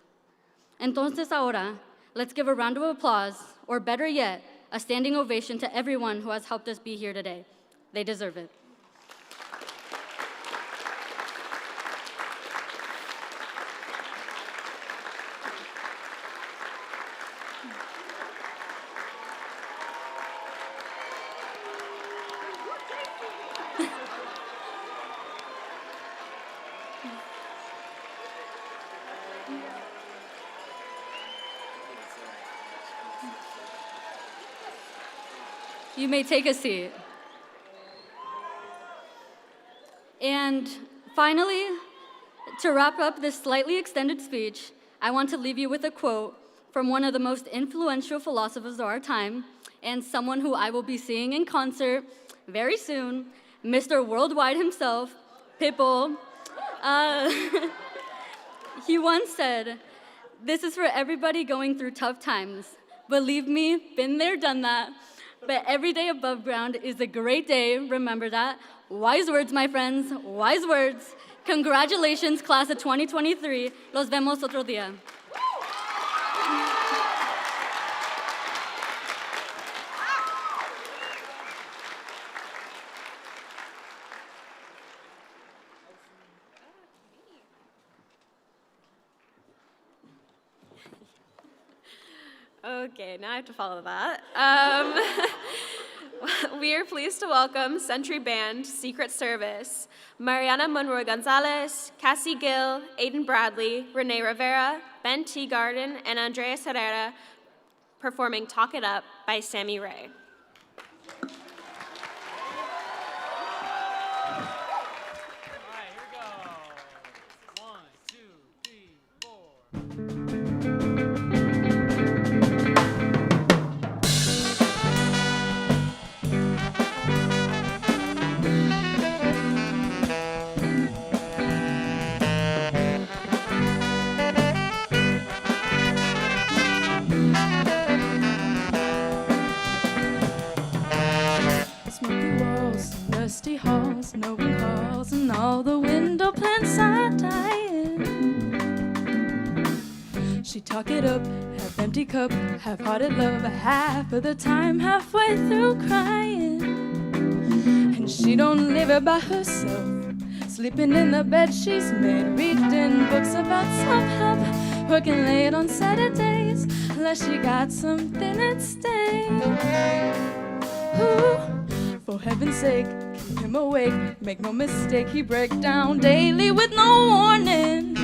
Entonces ahora, let's give a round of applause, or better yet, a standing ovation to everyone who has helped us be here today. They deserve it. You may take a seat. And finally, to wrap up this slightly extended speech, I want to leave you with a quote from one of the most influential philosophers of our time, and someone who I will be seeing in concert very soon, Mr. Worldwide himself, Pitbull. He once said, "This is for everybody going through tough times. Believe me, been there, done that. But every day above ground is a great day, remember that. Wise words, my friends, wise words. Congratulations, class of 2023. Los vemos otro día. Okay, now I have to follow that. We are pleased to welcome Century Band, Secret Service, Mariana Monroy Gonzalez, Cassie Gill, Aiden Bradley, Renee Rivera, Ben Teagarden, and Andreas Herrera performing Talk It Up by Sammy Ray. Smoky walls, dusty halls, no one calls, and all the window plants are dying. She talk it up, half empty cup, half-hearted love, half of the time halfway through crying. And she don't live it by herself, sleeping in the bed she's made, reading books about self-help, working late on Saturdays, unless she got something at stake. Ooh. For heaven's sake, keep him awake. Make no mistake, he break down daily with no warning.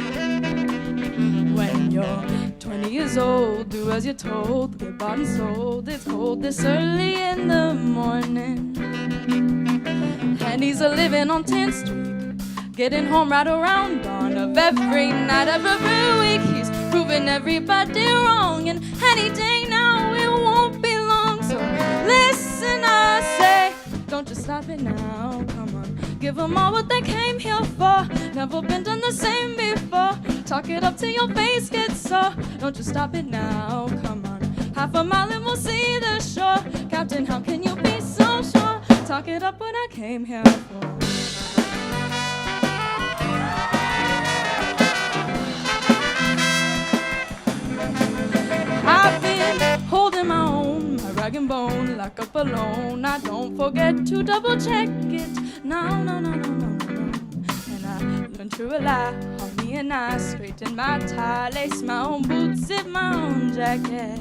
When you're 20 years old, do as you're told. Get bought and sold, it's cold this early in the morning. And he's a living on 10th Street, getting home right around dawn of every night of every week. He's proving everybody wrong, and any day now it won't be long. So listen, I say, don't just stop it now, come on. Give them all what they came here for. Never been done the same before. Talk it up till your face gets sore. Don't just stop it now, come on. Half a mile and we'll see the shore. Captain, how can you be so sure? Talk it up what I came here for. I've been holding my own, my rag and bone, lock up alone. I don't forget to double check it. No, no, no, no, no, no. And I learned to rely on me and I straighten my tie, lace my own boots, zip my own jacket.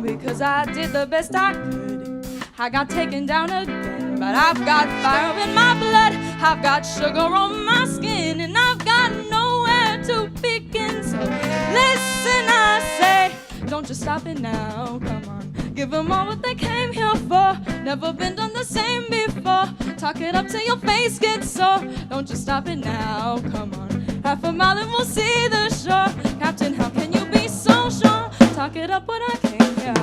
Because I did the best I could. I got taken down again, but I've got fire in my blood. I've got sugar on my skin, and I've got nowhere to begin. So listen, I say, don't just stop it now, come on. Give them all what they came here for. Never been done the same before. Talk it up till your face gets sore. Don't just stop it now, come on. Half a mile and we'll see the shore. Captain, how can you be so sure? Talk it up what I came here.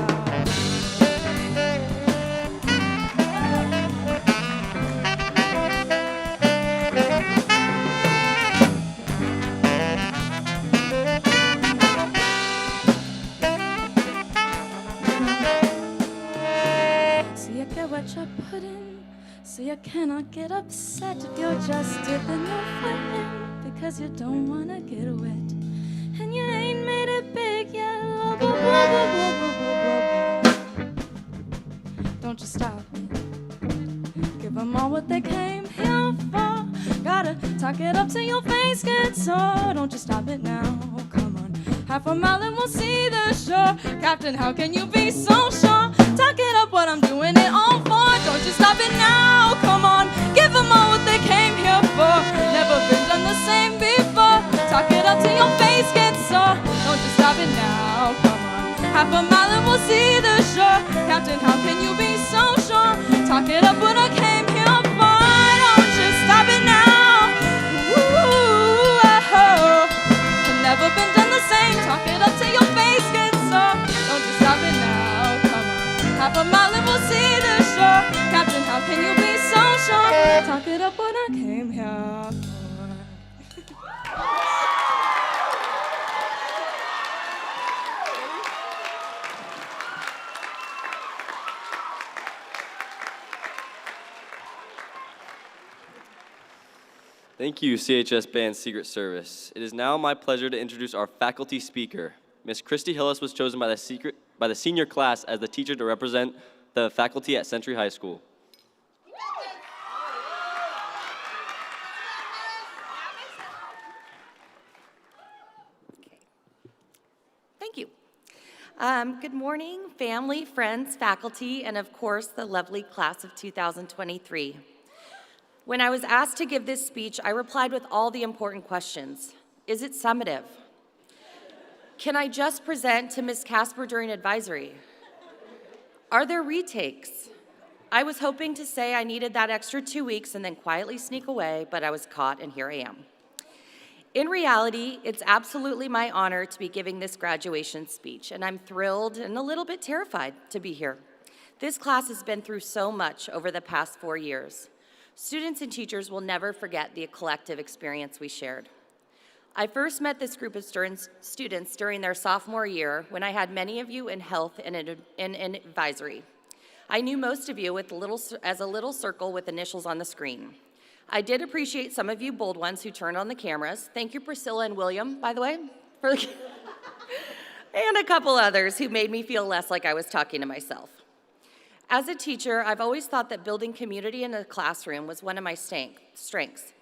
What you're putting, so you cannot get upset if you're just dipping your foot in because you don't wanna get wet and you ain't made it big yet. Blah, blah, blah, blah, blah, blah, blah. Don't you stop it. Give them all what they came here for. Gotta talk it up till your face gets sore. Don't you stop it now, come on. Half a mile and we'll see the shore. Captain, how can you be so sure? Talk it up what I'm doing it all for. Don't you stop it now, come on. Give them all what they came here for. Never been done the same before. Talk it up till your face gets sore. Don't you stop it now, come on. Half a mile and we'll see the shore. Captain, how can you be so sure? Talk it up what I came here for. Don't you stop it now. Ooh, oh. Never been done the same. Talk it up till your face gets sore. Don't you stop it now, come on. Half a mile and we'll see the shore. Captain, how can you be so sure? Talk it up what I came here for. Thank you, CHS Band Secret Service. It is now my pleasure to introduce our faculty speaker. Miss Christy Hillis was chosen by the senior class as the teacher to represent the faculty at Century High School. Thank you. Good morning, family, friends, faculty, and of course, the lovely class of 2023. When I was asked to give this speech, I replied with all the important questions. Is it summative? Can I just present to Ms. Casper during advisory? Are there retakes? I was hoping to say I needed that extra 2 weeks and then quietly sneak away, but I was caught and here I am. In reality, it's absolutely my honor to be giving this graduation speech, and I'm thrilled and a little bit terrified to be here. This class has been through so much over the past 4 years. Students and teachers will never forget the collective experience we shared. I first met this group of students during their sophomore year when I had many of you in health and in advisory. I knew most of you as a little circle with initials on the screen. I did appreciate some of you bold ones who turned on the cameras. Thank you, Priscilla and William, by the way, and a couple others who made me feel less like I was talking to myself. As a teacher, I've always thought that building community in a classroom was one of my strengths.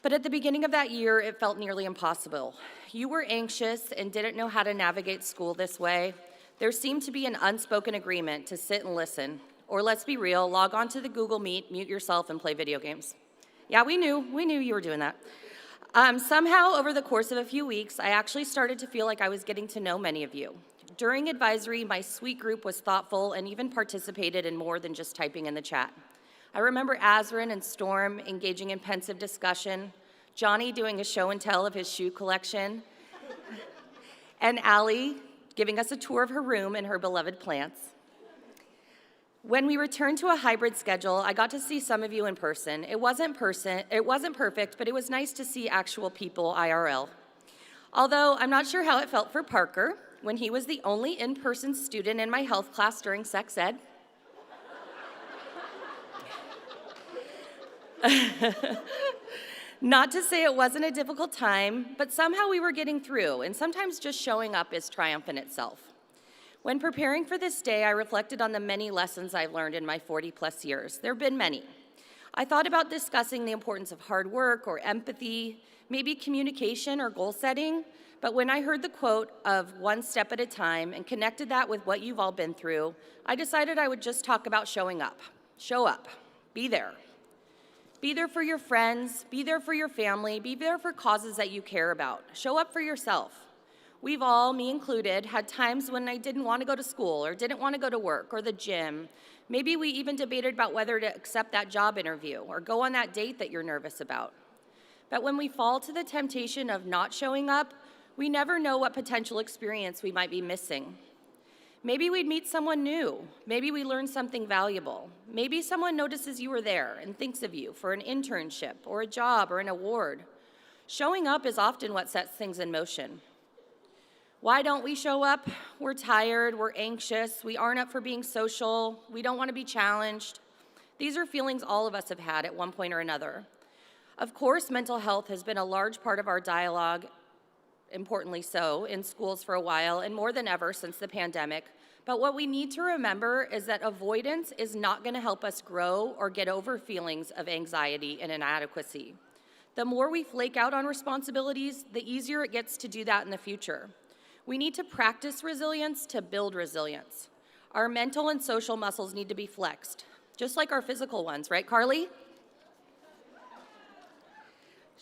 But at the beginning of that year, it felt nearly impossible. You were anxious and didn't know how to navigate school this way. There seemed to be an unspoken agreement to sit and listen, or let's be real, log on to the Google Meet, mute yourself, and play video games. Yeah, we knew you were doing that. Somehow, over the course of a few weeks, I actually started to feel like I was getting to know many of you. During advisory, my sweet group was thoughtful and even participated in more than just typing in the chat. I remember Azrin and Storm engaging in pensive discussion, Johnny doing a show and tell of his shoe collection, and Allie giving us a tour of her room and her beloved plants. When we returned to a hybrid schedule, I got to see some of you in person. It wasn't perfect, but it was nice to see actual people IRL. Although I'm not sure how it felt for Parker when he was the only in-person student in my health class during sex ed. Not to say it wasn't a difficult time, but somehow we were getting through, and sometimes just showing up is triumph in itself. When preparing for this day, I reflected on the many lessons I've learned in my 40-plus years. There have been many. I thought about discussing the importance of hard work or empathy, maybe communication or goal setting, but when I heard the quote of one step at a time and connected that with what you've all been through, I decided I would just talk about showing up. Show up. Be there. Be there for your friends. Be there for your family. Be there for causes that you care about. Show up for yourself. We've all, me included, had times when I didn't want to go to school or didn't want to go to work or the gym. Maybe we even debated about whether to accept that job interview or go on that date that you're nervous about. But when we fall to the temptation of not showing up, we never know what potential experience we might be missing. Maybe we'd meet someone new. Maybe we learn something valuable. Maybe someone notices you were there and thinks of you for an internship or a job or an award. Showing up is often what sets things in motion. Why don't we show up? We're tired, we're anxious, we aren't up for being social, we don't want to be challenged. These are feelings all of us have had at one point or another. Of course, mental health has been a large part of our dialogue, importantly so, in schools for a while and more than ever since the pandemic. But what we need to remember is that avoidance is not going to help us grow or get over feelings of anxiety and inadequacy. The more we flake out on responsibilities, the easier it gets to do that in the future. We need to practice resilience to build resilience. Our mental and social muscles need to be flexed, just like our physical ones, right, Carly?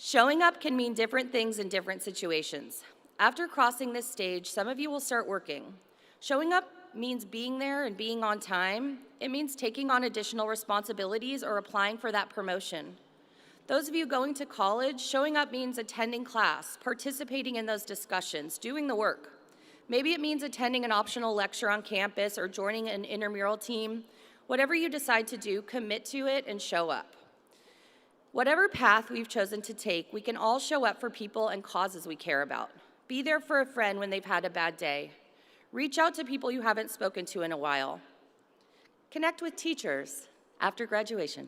Showing up can mean different things in different situations. After crossing this stage, some of you will start working. Showing up means being there and being on time. It means taking on additional responsibilities or applying for that promotion. Those of you going to college, showing up means attending class, participating in those discussions, doing the work. Maybe it means attending an optional lecture on campus or joining an intramural team. Whatever you decide to do, commit to it and show up. Whatever path we've chosen to take, we can all show up for people and causes we care about. Be there for a friend when they've had a bad day. Reach out to people you haven't spoken to in a while. Connect with teachers after graduation.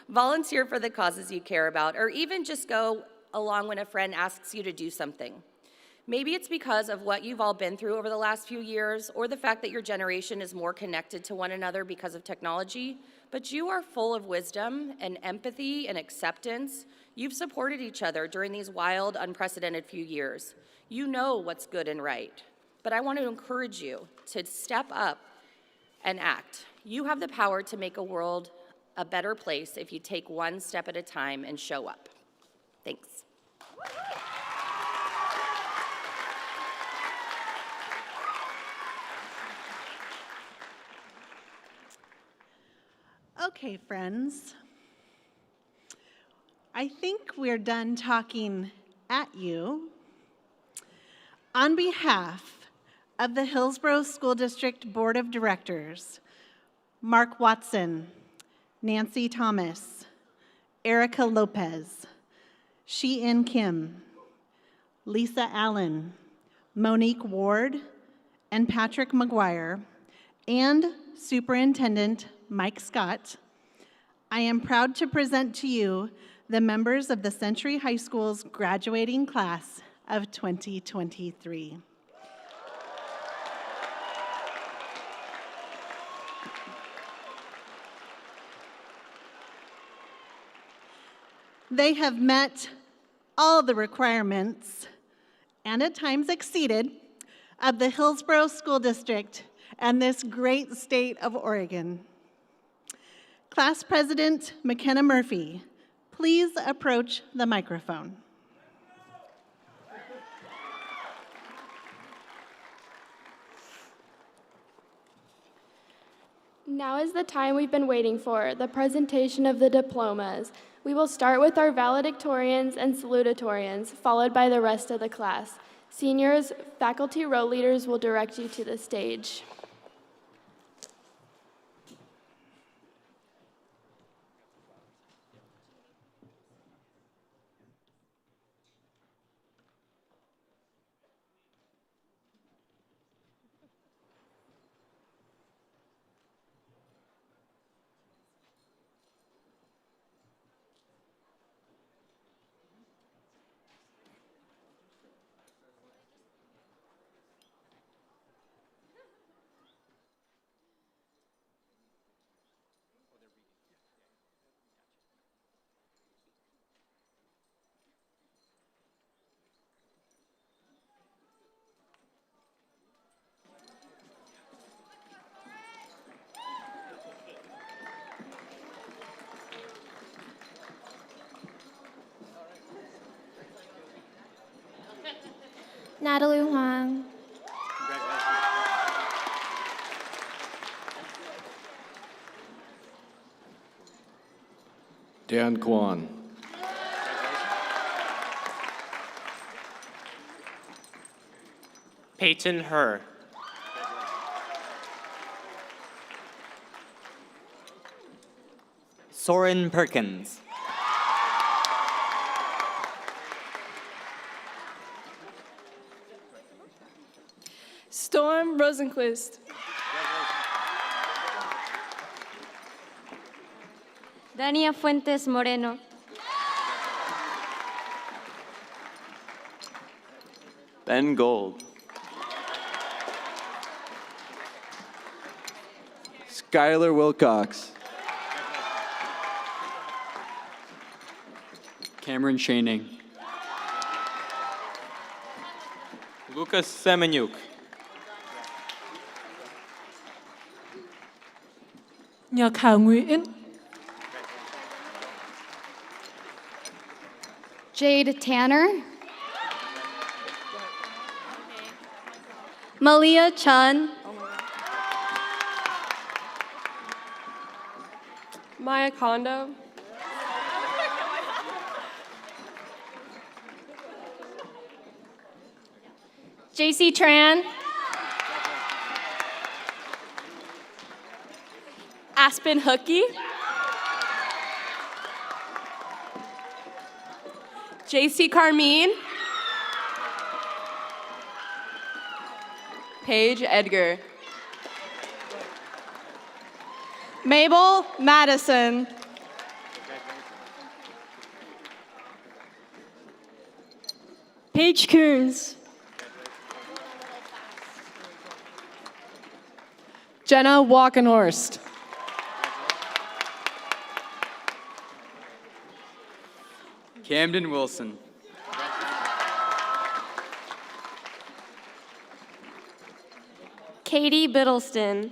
Volunteer for the causes you care about, or even just go along when a friend asks you to do something. Maybe it's because of what you've all been through over the last few years, or the fact that your generation is more connected to one another because of technology, but you are full of wisdom and empathy and acceptance. You've supported each other during these wild, unprecedented few years. You know what's good and right, but I want to encourage you to step up and act. You have the power to make a world a better place if you take one step at a time and show up. Thanks. Okay, friends. I think we're done talking at you. On behalf of the Hillsboro School District Board of Directors, Mark Watson, Nancy Thomas, Erica Lopez, Sheehan Kim, Lisa Allen, Monique Ward, and Patrick McGuire, and Superintendent Mike Scott, I am proud to present to you the members of the Century High School's graduating class of 2023. They have met all the requirements, and at times exceeded, of the Hillsboro School District and this great state of Oregon. Class President McKenna Murphy, please approach the microphone. Now is the time we've been waiting for, the presentation of the diplomas. We will start with our valedictorians and salutatorians, followed by the rest of the class. Seniors, faculty row leaders will direct you to the stage. Natalie Huang. Dan Kwan. Peyton Herr. Soren Perkins. Storm Rosenquist. Dania Fuentes Moreno. Ben Gold. Skylar Wilcox. Cameron Shaning. Lucas Semenyuk. Nhật Hà Nguyễn. Jade Tanner. Malia Chun. Maya Kondo. JC Tran. Aspen Hookie. JC Carmine. Paige Edgar. Mabel Madison. Paige Coons. Jenna Walkenhorst. Camden Wilson. Katie Biddleston.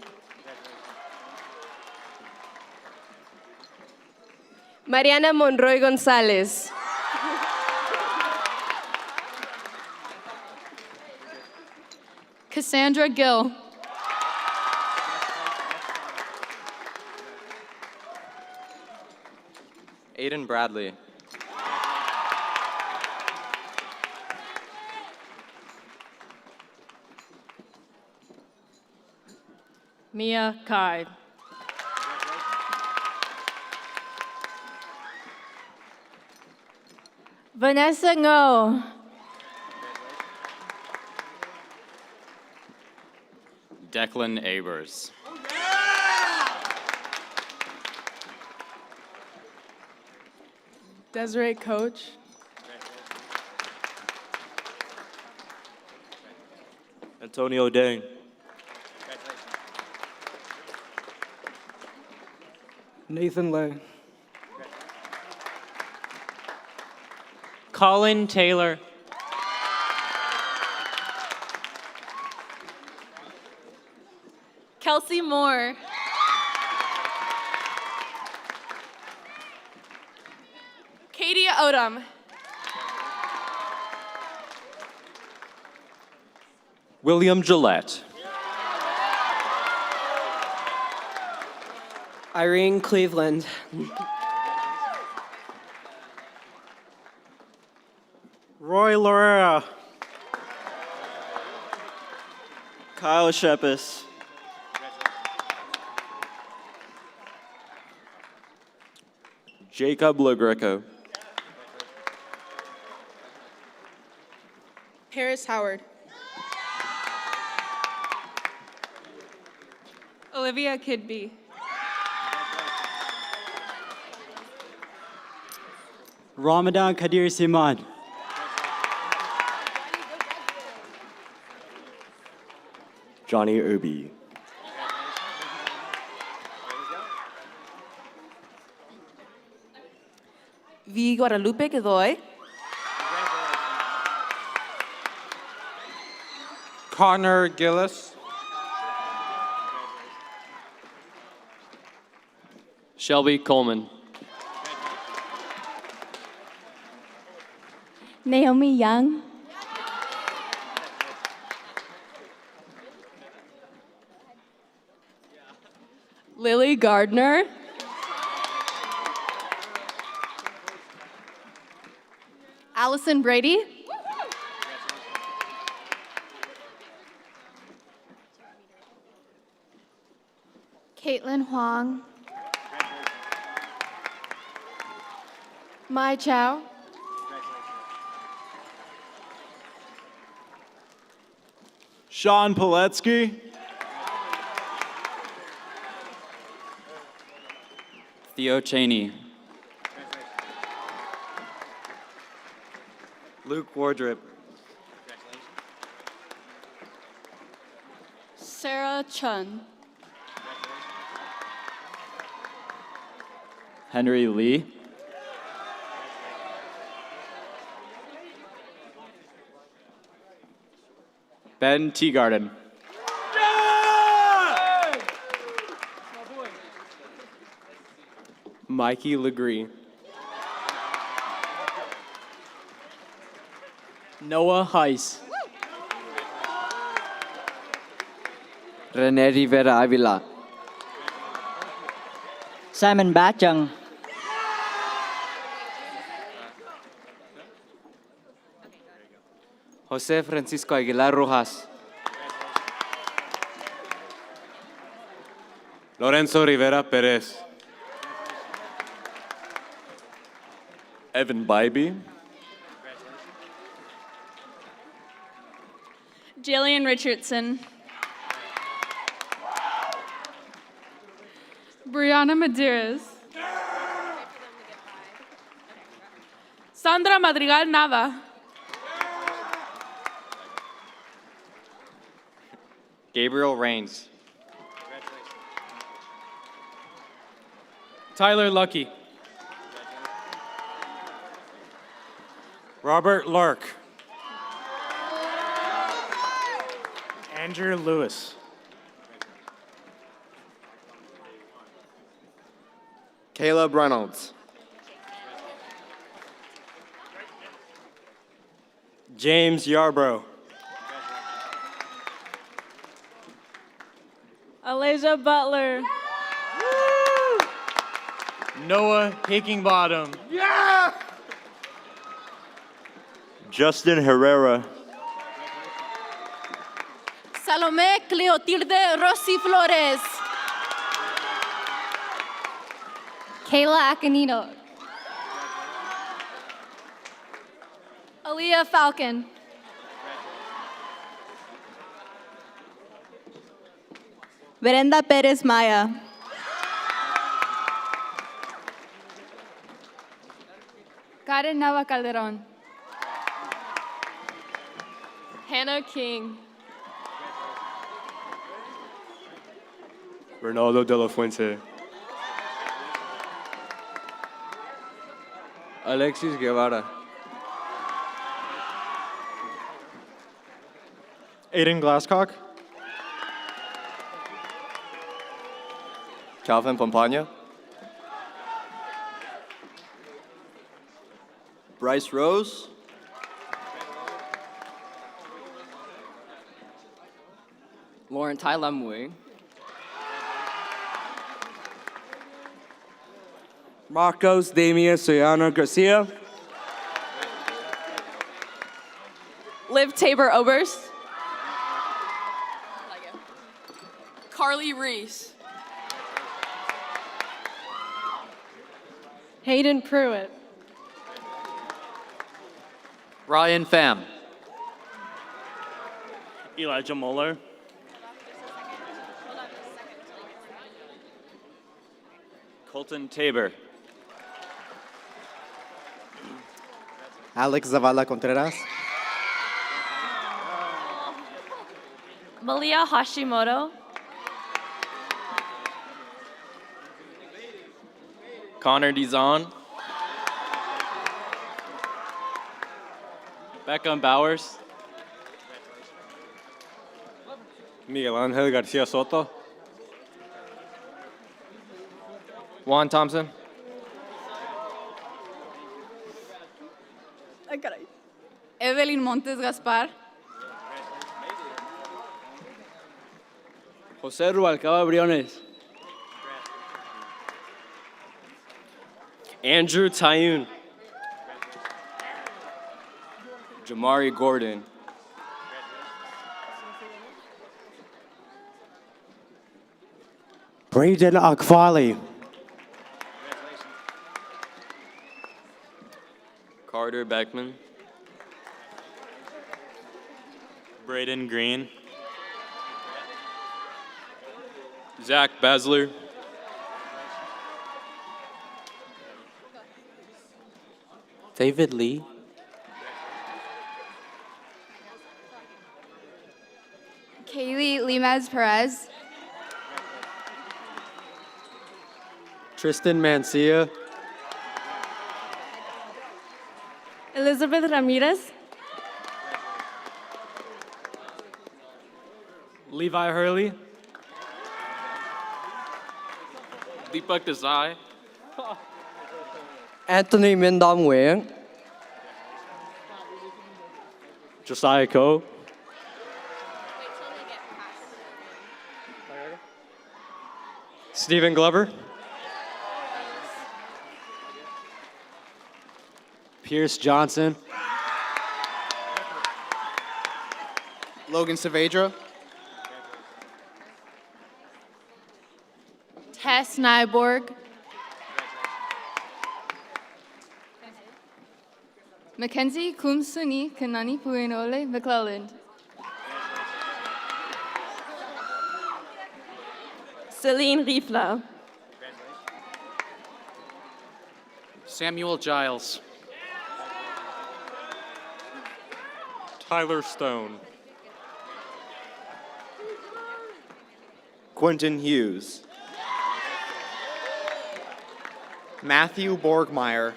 Mariana Monroy Gonzalez. Cassandra Gill. Aiden Bradley. Mia Kai. Vanessa Ngo. Declan Abers. Desiree Coach. Antonio Dang. Nathan Lay. Colin Taylor. Kelsey Moore. Katie Odom. William Gillette. Irene Cleveland. Roy Lorera. Kyle Shepis. Jacob LaGreco. Paris Howard. Olivia Kidby. Ramadan Kadir Simon. Johnny Ubi. V. Guadalupe Godoy. Connor Gillis. Shelby Coleman. Naomi Young. Lily Gardner. Allison Brady. Caitlin Huang. Mai Chow. Sean Piletsky. Theo Cheney. Luke Wardrip. Sarah Chun. Henry Lee. Ben Teagarden. Mikey Legree. Noah Heiss. Rene Rivera Avila. Simon Bachang. Jose Francisco Aguilar Rojas. Lorenzo Rivera Perez. Evan Bybee. Jillian Richardson. Brianna Medeiros. Sandra Madrigal Nava. Gabriel Rains. Tyler Lucky. Robert Lark. Andrew Lewis. Caleb Reynolds. James Yarbrough. Elijah Butler. Noah Hickingbottom. Justin Herrera. Salomé Cleotilde Rossi Flores. Kayla Acanito. Aaliyah Falcon. Brenda Pérez Maya. Karen Nava Calderon. Hannah King. Ronaldo de la Fuente. Alexis Guevara. Aiden Glasscock. Calvin Pompania. Bryce Rose. Lauren Tai Lam Wing. Marcos Damien Soyana Garcia. Liv Tabor Oberst. Carly Reese. Hayden Pruitt. Ryan Pham. Elijah Muller. Colton Tabor. Alex Zavala Contreras. Malia Hashimoto. Connor Dizon. Beckham Bowers. Miguel Angel Garcia Soto. Juan Thompson. Evelyn Montes Gaspar. José Rubalcaba Briones. Andrew Tayun. Jamari Gordon. Braden Akvali. Carter Beckman. Braden Green. Zach Basler. David Lee. Kaylee Limaz Perez. Tristan Mancia. Elizabeth Ramirez. Levi Hurley. Deepak Desai. Anthony Mindong Nguyen. Josiah Coe. Stephen Glover. Pierce Johnson. Logan Saavedra. Tess Nyborg. Mackenzie Kumsuni Kanani Puinole McClelland. Celine Riefler. Samuel Giles. Tyler Stone. Quentin Hughes. Matthew Borgmeyer.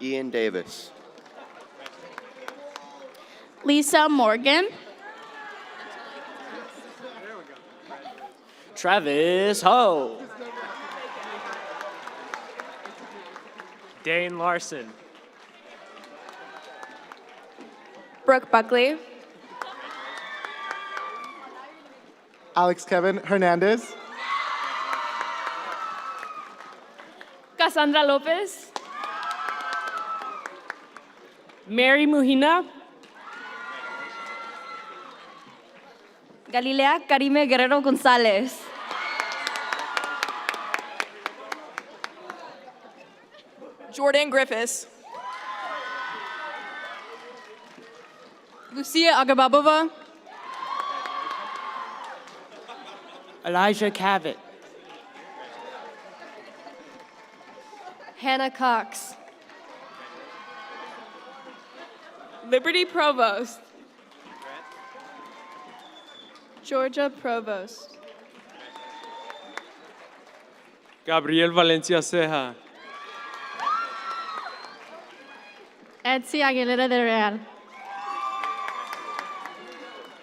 Ian Davis. Lisa Morgan. Travis Ho. Dane Larson. Brooke Buckley. Alex Kevin Hernandez. Cassandra Lopez. Mary Mujina. Galilea Karime Guerrero Gonzalez. Jordan Griffiths. Lucia Agababova. Elijah Cavett. Hannah Cox. Liberty Provost. Georgia Provost. Gabriel Valencia Ceja. Etsy Aguilera de Real.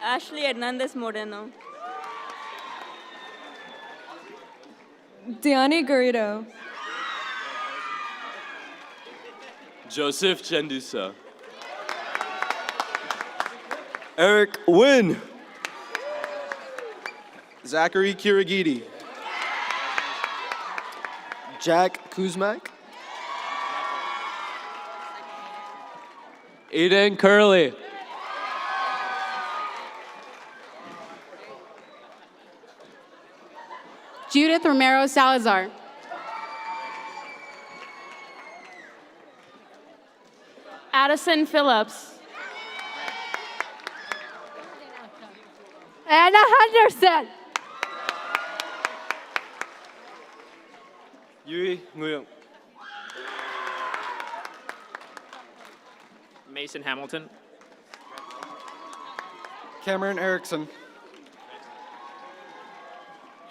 Ashley Hernandez Moreno. Diani Garrido. Joseph Chendusa. Eric Wynn. Zachary Kirigidi. Jack Kuzmak. Aiden Curley. Judith Romero Salazar. Addison Phillips. Anna Henderson. Yui Nguyung. Mason Hamilton. Cameron Erickson.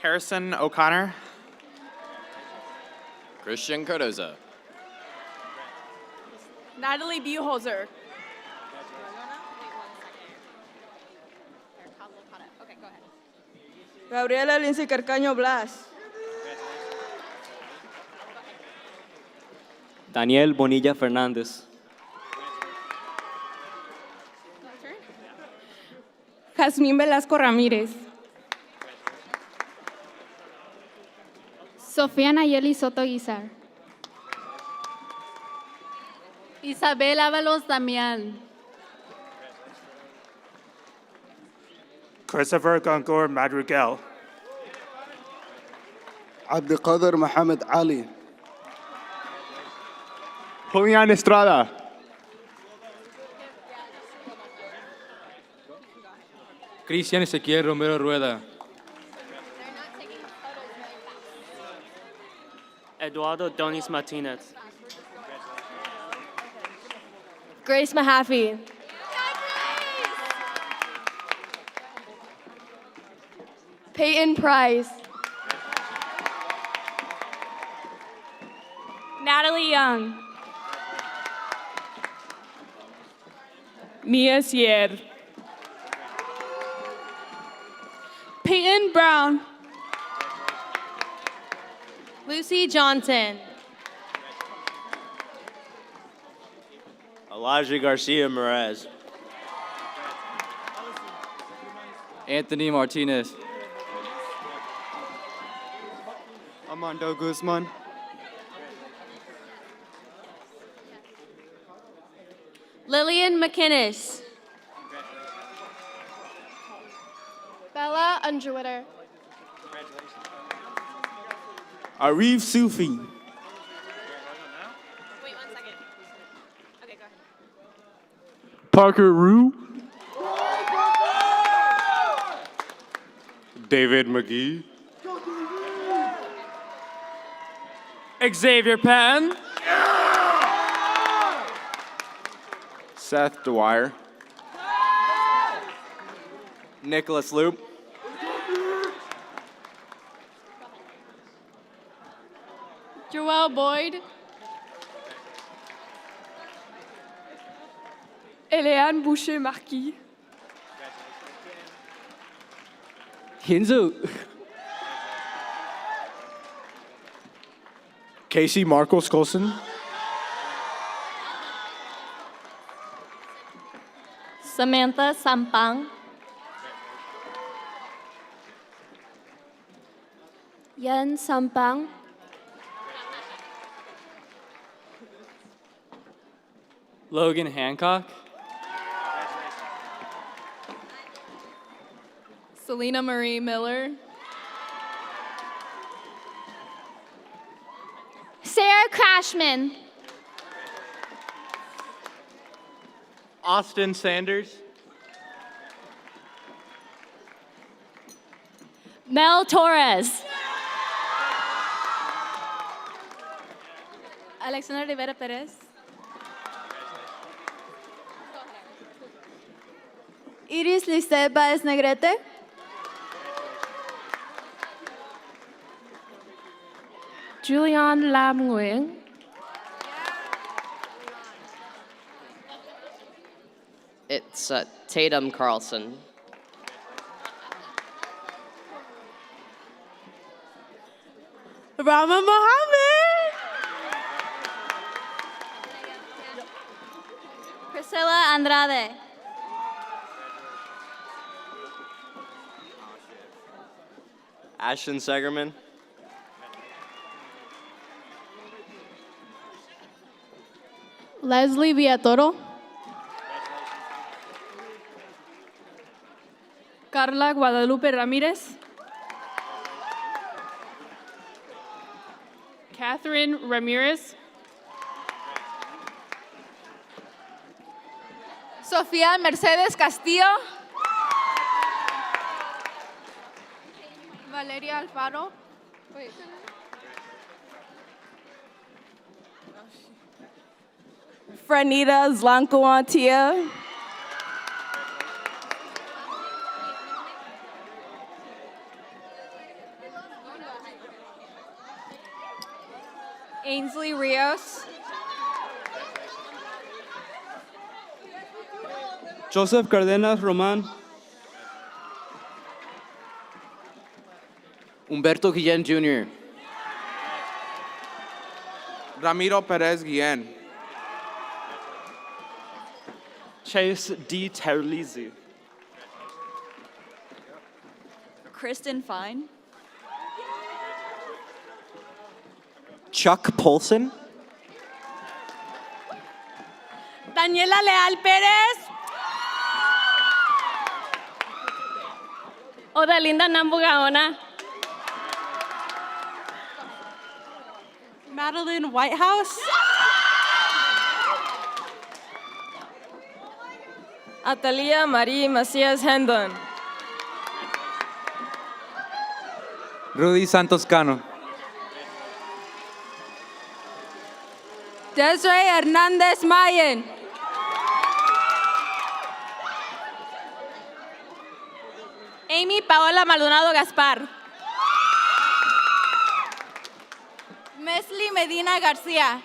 Harrison O'Connor. Christian Cardoza. Natalie Buholzer. Gabriela Lindsay Carcaño Blas. Daniel Bonilla Fernández. Jazmín Velasco Ramírez. Sofía Nayeli Soto Guizar. Isabel Ábalos Damián. Christopher Gongor Madrigal. Abdelkader Mohamed Ali. Julian Estrada. Cristian Ezequiel Romero Rueda. Eduardo Donis Martinez. Grace Mahaffey. Peyton Price. Natalie Young. Mia Sierra. Peyton Brown. Lucy Johnson. Elijah Garcia Mraz. Anthony Martinez. Armando Guzman. Lillian McInnes. Bella Underwood. Arif Sufi. Wait 1 second. Okay, go ahead. Parker Rue. David McGee. Xavier Patton. Seth Dwyer. Nicholas Loop. Joelle Boyd. Eliane Boucher-Marquis. Hinzu. Casey Marcos Colson. Samantha Sampang. Yan Sampang. Logan Hancock. Selena Marie Miller. Sarah Crashman. Austin Sanders. Mel Torres. Alexandra Rivera Perez. Iris Lisette Baez Negrete. Julian Lam Nguyen. It's Tatum Carlson. Rama Mohammed. Priscilla Andrade. Ashton Segerman. Leslie Villatoro. Carla Guadalupe Ramirez. Catherine Ramirez. Sofía Mercedes Castillo. Valeria Alfaro. Franita Zlankoantia. Ainsley Rios. Joseph Cardenas Roman. Humberto Guillen Jr. Ramiro Perez Guillen. Chase D. Terlizzi. Kristen Fine. Chuck Polson. Daniela Leal Pérez. Odalinda Nambu Gaona. Madeline Whitehouse. Atalia Marie Macias Hendon. Rudy Santos Cano. Desiree Hernández Mayen. Amy Paola Maldonado Gaspar. Mesli Medina García.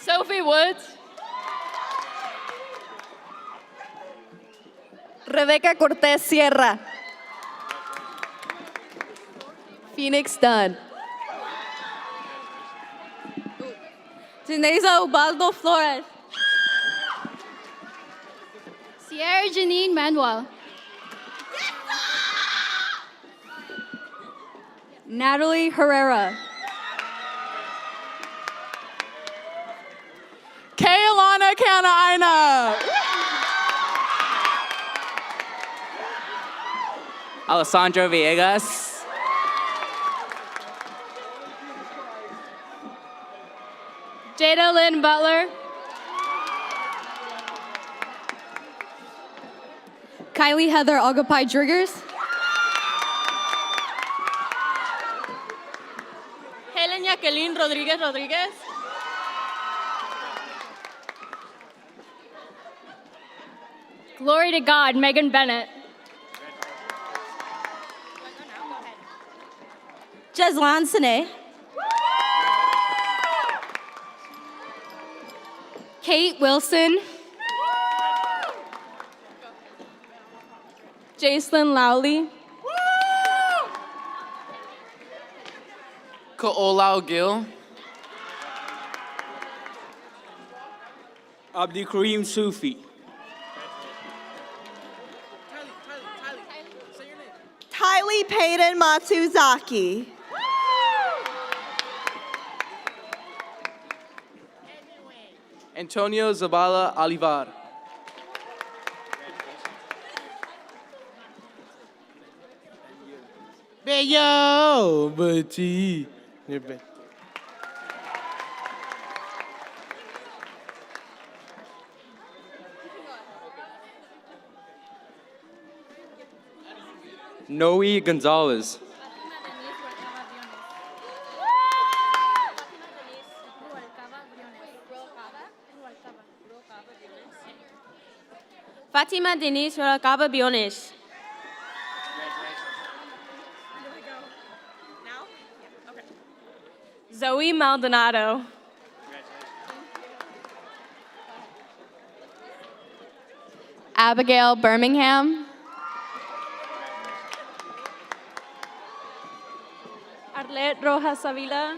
Sophie Woods. Rebeca Cortés Sierra. Phoenix Dunn. Zinesa Ubaldo Flores. Sierra Janine Manuel. Natalie Herrera. Kaylana Canaina. Alessandro Villegas. Jada Lynn Butler. Kylie Heather Agapai Driggers. Helen Jacqueline Rodriguez Rodriguez. Glory to God, Megan Bennett. Jeslan Sine. Kate Wilson. Jacelyn Lowley. Ka'olau Gil. Abdi Kareem Sufi. Kylie Payton Matsuzaki. Antonio Zabala Alivar. Bello, Betty. Noe Gonzalez. Fatima Denise Rubalcaba Biones. Zoe Maldonado. Abigail Birmingham. Arlette Rojas Avila.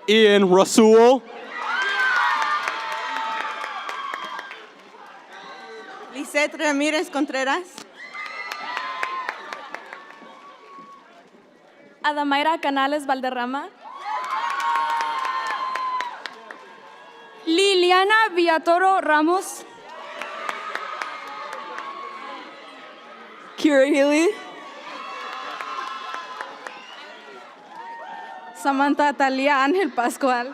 Ian Rasul. Lisette Ramirez Contreras. Adamaira Canales Valderrama. Liliana Villatoro Ramos. Kira Healy. Samantha Talia Ángel Pascual.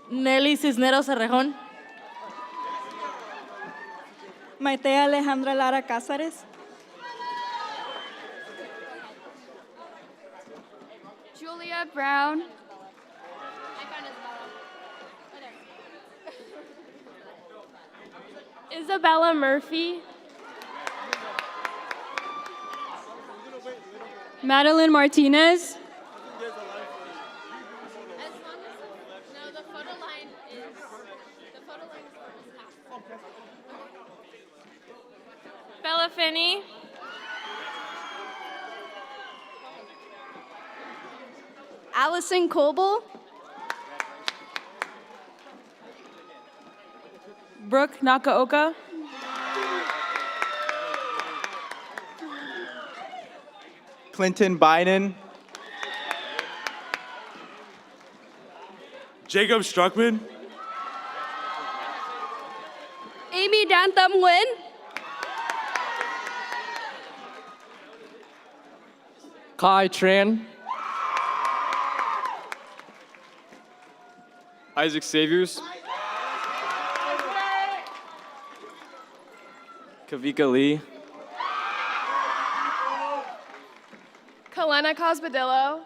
Nelly Cisneros Cerrejón. Maite Alejandra Lara Cázares. Julia Brown. Isabella Murphy. Madeline Martinez. Bella Finney. Allison Coble. Brooke Nakaoka. Clinton Biden. Jacob Struckman. Amy Dantham Nguyen. Kai Tran. Isaac Saviors. Kavika Lee. Kalena Cosbadillo.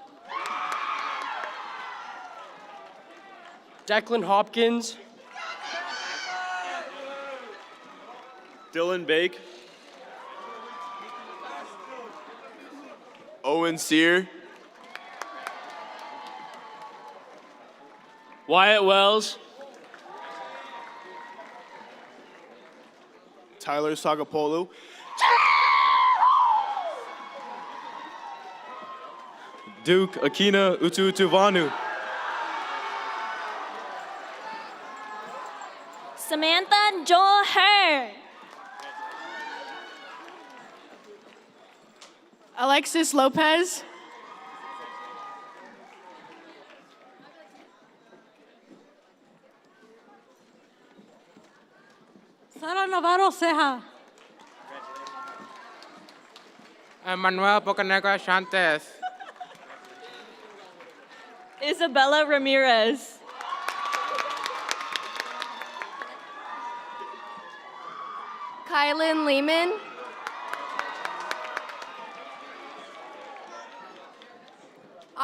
Declan Hopkins. Dylan Bake. Owen Sear. Wyatt Wells. Tyler Sagapolu. Duke Akina Utuvanu. Samantha Joel Herr. Alexis Lopez. Sara Navarro Ceja. Manuel Bocanegra Shantes. Isabella Ramirez. Kylan Lehman.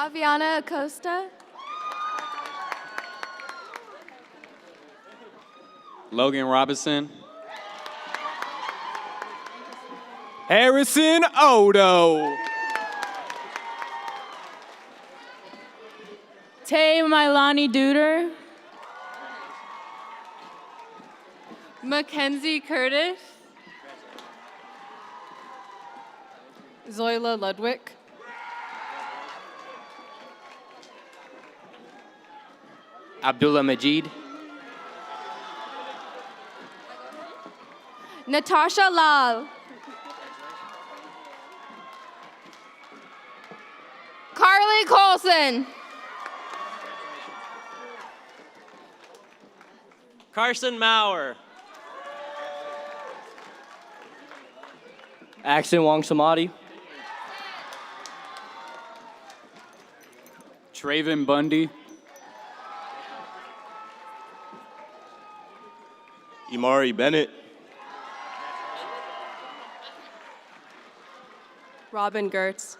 Aviana Acosta. Logan Robinson. Harrison Odo. Tay Milani Duder. Mackenzie Curtis. Zoila Ludwig. Abdullah Majid. Natasha Lal. Carly Colson. Carson Maurer. Axon Wong Samadi. Traven Bundy. Imari Bennett. Robin Gertz.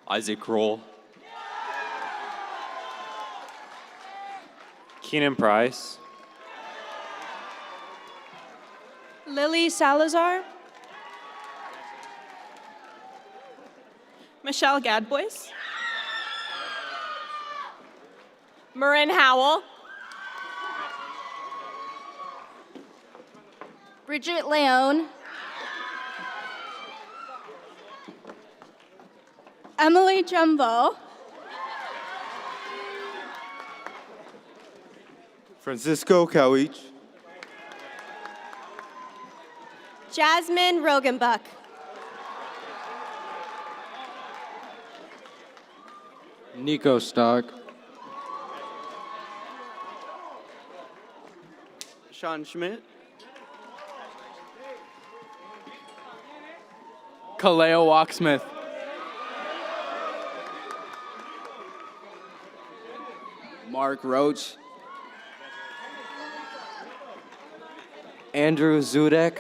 Isaac Kroll. Keenan Price. Lily Salazar. Michelle Gadbois. Marin Howell. Bridget Leone. Emily Jumbo. Francisco Cowich. Jasmine Rogenbuck. Nico Stock. Sean Schmidt. Kaleo Walksmith. Mark Roach. Andrew Zudek.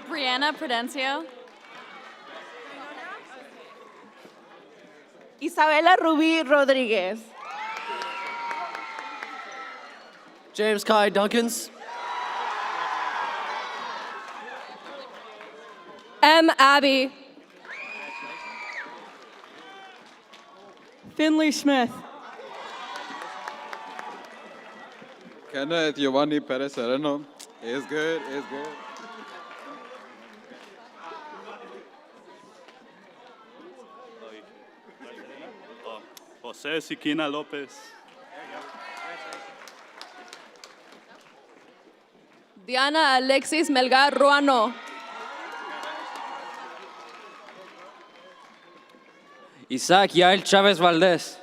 Brianna Prudencio. Isabela Ruby Rodriguez. James Kai Duncans. M. Abby. Finley Smith. Kenneth Giovanni Perez Sereno. It's good, it's good. Jose Siquina Lopez. Diana Alexis Melgar Ruano. Isaac Yael Chávez Valdés.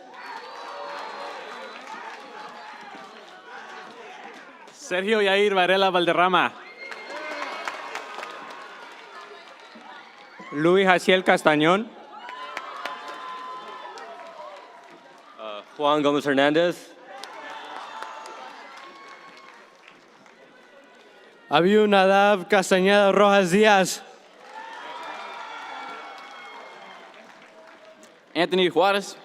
Sergio Yair Varela Valderrama. Luis Jaciel Castañón. Juan Gómez Hernández. Abiu Nadav Castañeda Rojas Díaz. Anthony Juarez.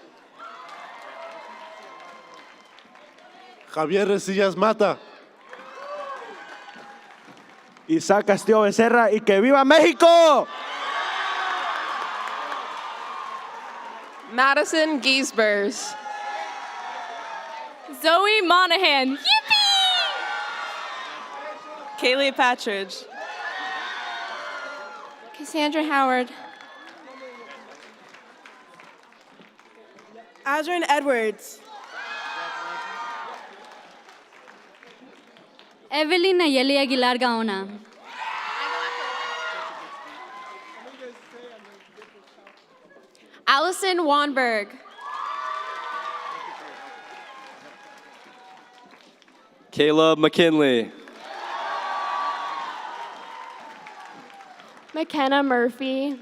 Javier Resillas Mata. Isaac Castillo Becerra y que viva México. Madison Giesbers. Zoe Monahan. Yippee! Kaylee Patridge. Cassandra Howard. Adrian Edwards. Evelyn Nayeli Aguilar Gaona. Allison Wanberg. Caleb McKinley. McKenna Murphy.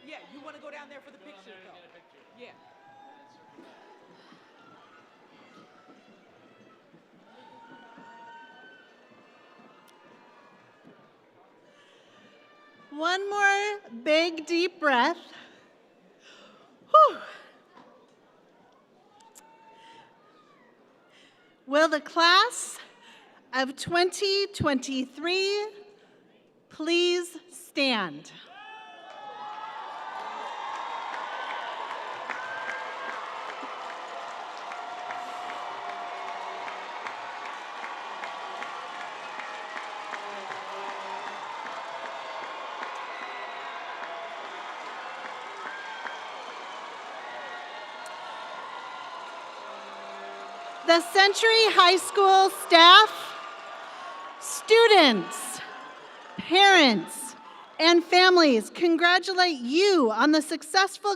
Yeah, you want to go down there for the picture, though. Yeah. One more big, deep breath. Whew. Will the class of 2023 please stand? The Century High School staff, students, parents, and families congratulate you on the successful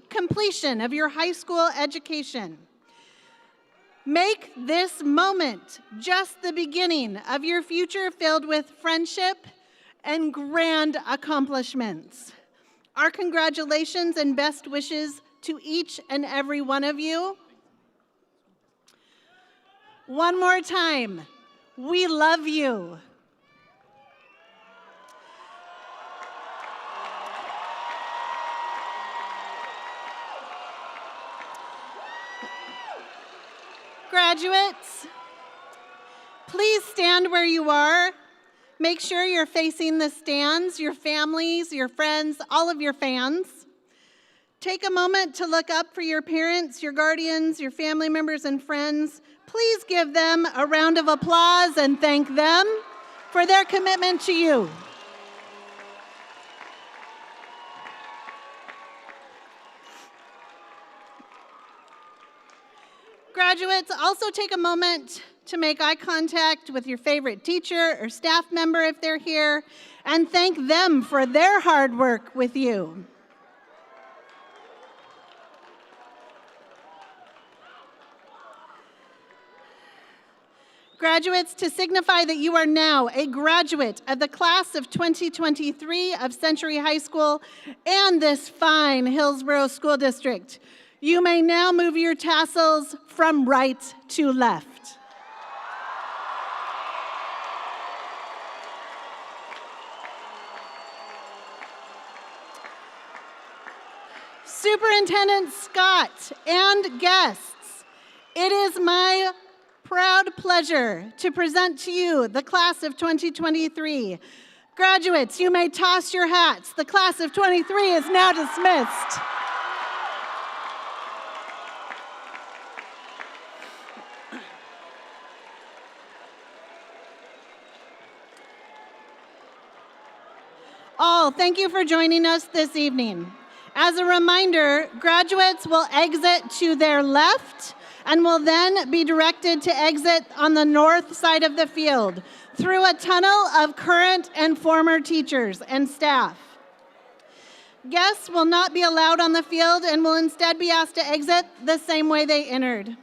completion of your high school education. Make this moment just the beginning of your future filled with friendship and grand accomplishments. Our congratulations and best wishes to each and every one of you. One more time, we love you. Graduates, please stand where you are. Make sure you're facing the stands, your families, your friends, all of your fans. Take a moment to look up for your parents, your guardians, your family members, and friends. Please give them a round of applause and thank them for their commitment to you. Graduates, also take a moment to make eye contact with your favorite teacher or staff member if they're here, and thank them for their hard work with you. Graduates, to signify that you are now a graduate of the class of 2023 of Century High School and this fine Hillsboro School District, you may now move your tassels from right to left. Superintendent Scott and guests, it is my proud pleasure to present to you the class of 2023. Graduates, you may toss your hats. The class of 23 is now dismissed. All, thank you for joining us this evening. As a reminder, graduates will exit to their left and will then be directed to exit on the north side of the field through a tunnel of current and former teachers and staff. Guests will not be allowed on the field and will instead be asked to exit the same way they entered.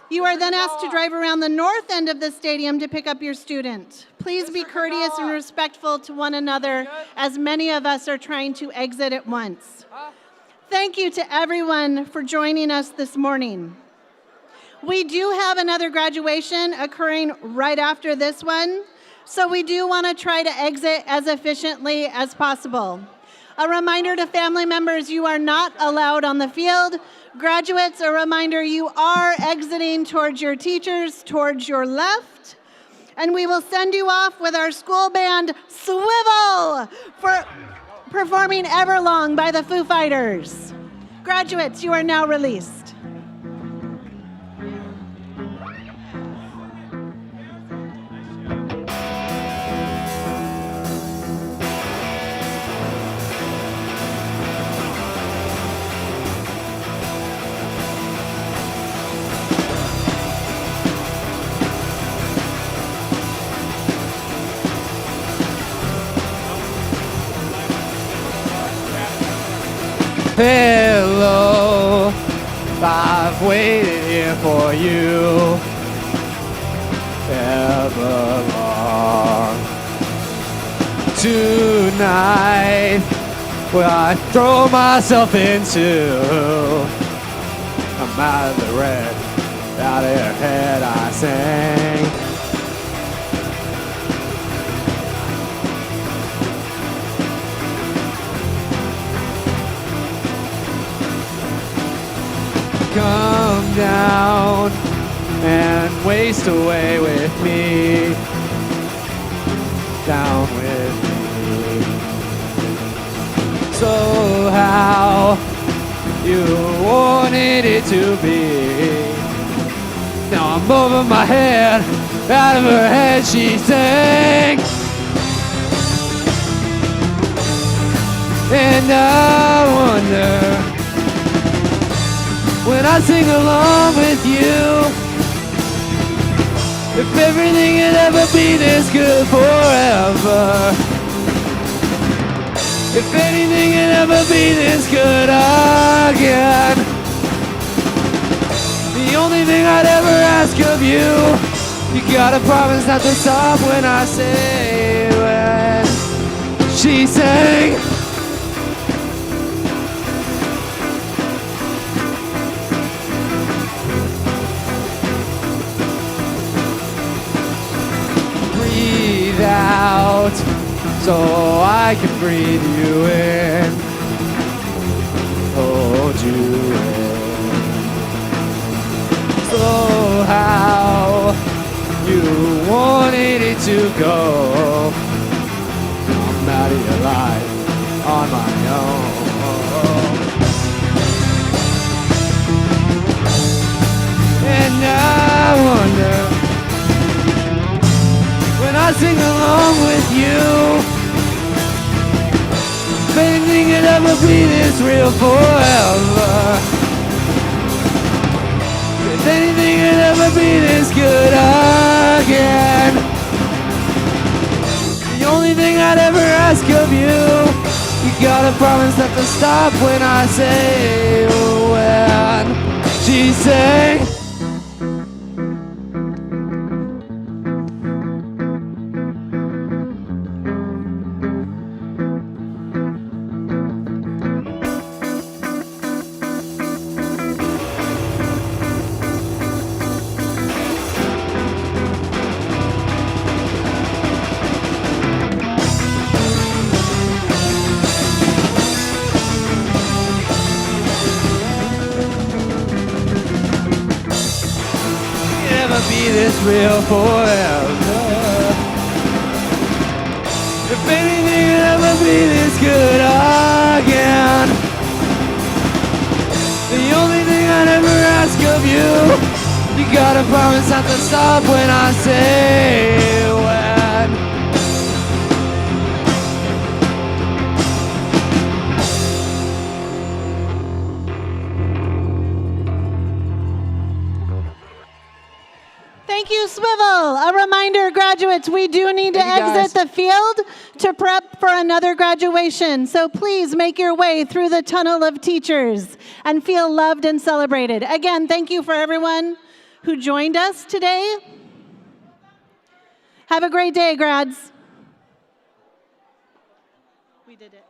You are then asked to drive around the north end of the stadium to pick up your student. Please be courteous and respectful to one another, as many of us are trying to exit at once. Thank you to everyone for joining us this morning. We do have another graduation occurring right after this one, so we do want to try to exit as efficiently as possible. A reminder to family members, you are not allowed on the field. Graduates, a reminder, you are exiting towards your teachers, towards your left. And we will send you off with our school band, Swivel, for performing Everlong by the Foo Fighters. Graduates, you are now released. Hello, I've waited here for you ever long. tonight, where I throw myself into. I'm out of the red, out of your head I sing. Come down and waste away with me, down with me. So how you wanted it to be. Now I'm over my head, out of her head she sang. And I wonder, when I sing along with you, if everything could ever be this good forever. If anything could ever be this good again. The only thing I'd ever ask of you, you gotta promise not to stop when I say when she sang. Breathe out so I can breathe you in, hold you in. So how you wanted it to go, I'm out of your life on my own. And I wonder, when I sing along with you, if anything could ever be this real forever. If anything could ever be this good again. The only thing I'd ever ask of you, you gotta promise not to stop when I say when she sang. Be this real forever. If anything could ever be this good again. The only thing I'd ever ask of you, you gotta promise not to stop when I say when. Thank you, Swivel. A reminder, graduates, we do need to exit the field to prep for another graduation. So please make your way through the tunnel of teachers and feel loved and celebrated. Again, thank you for everyone who joined us today. Have a great day, grads. We did it.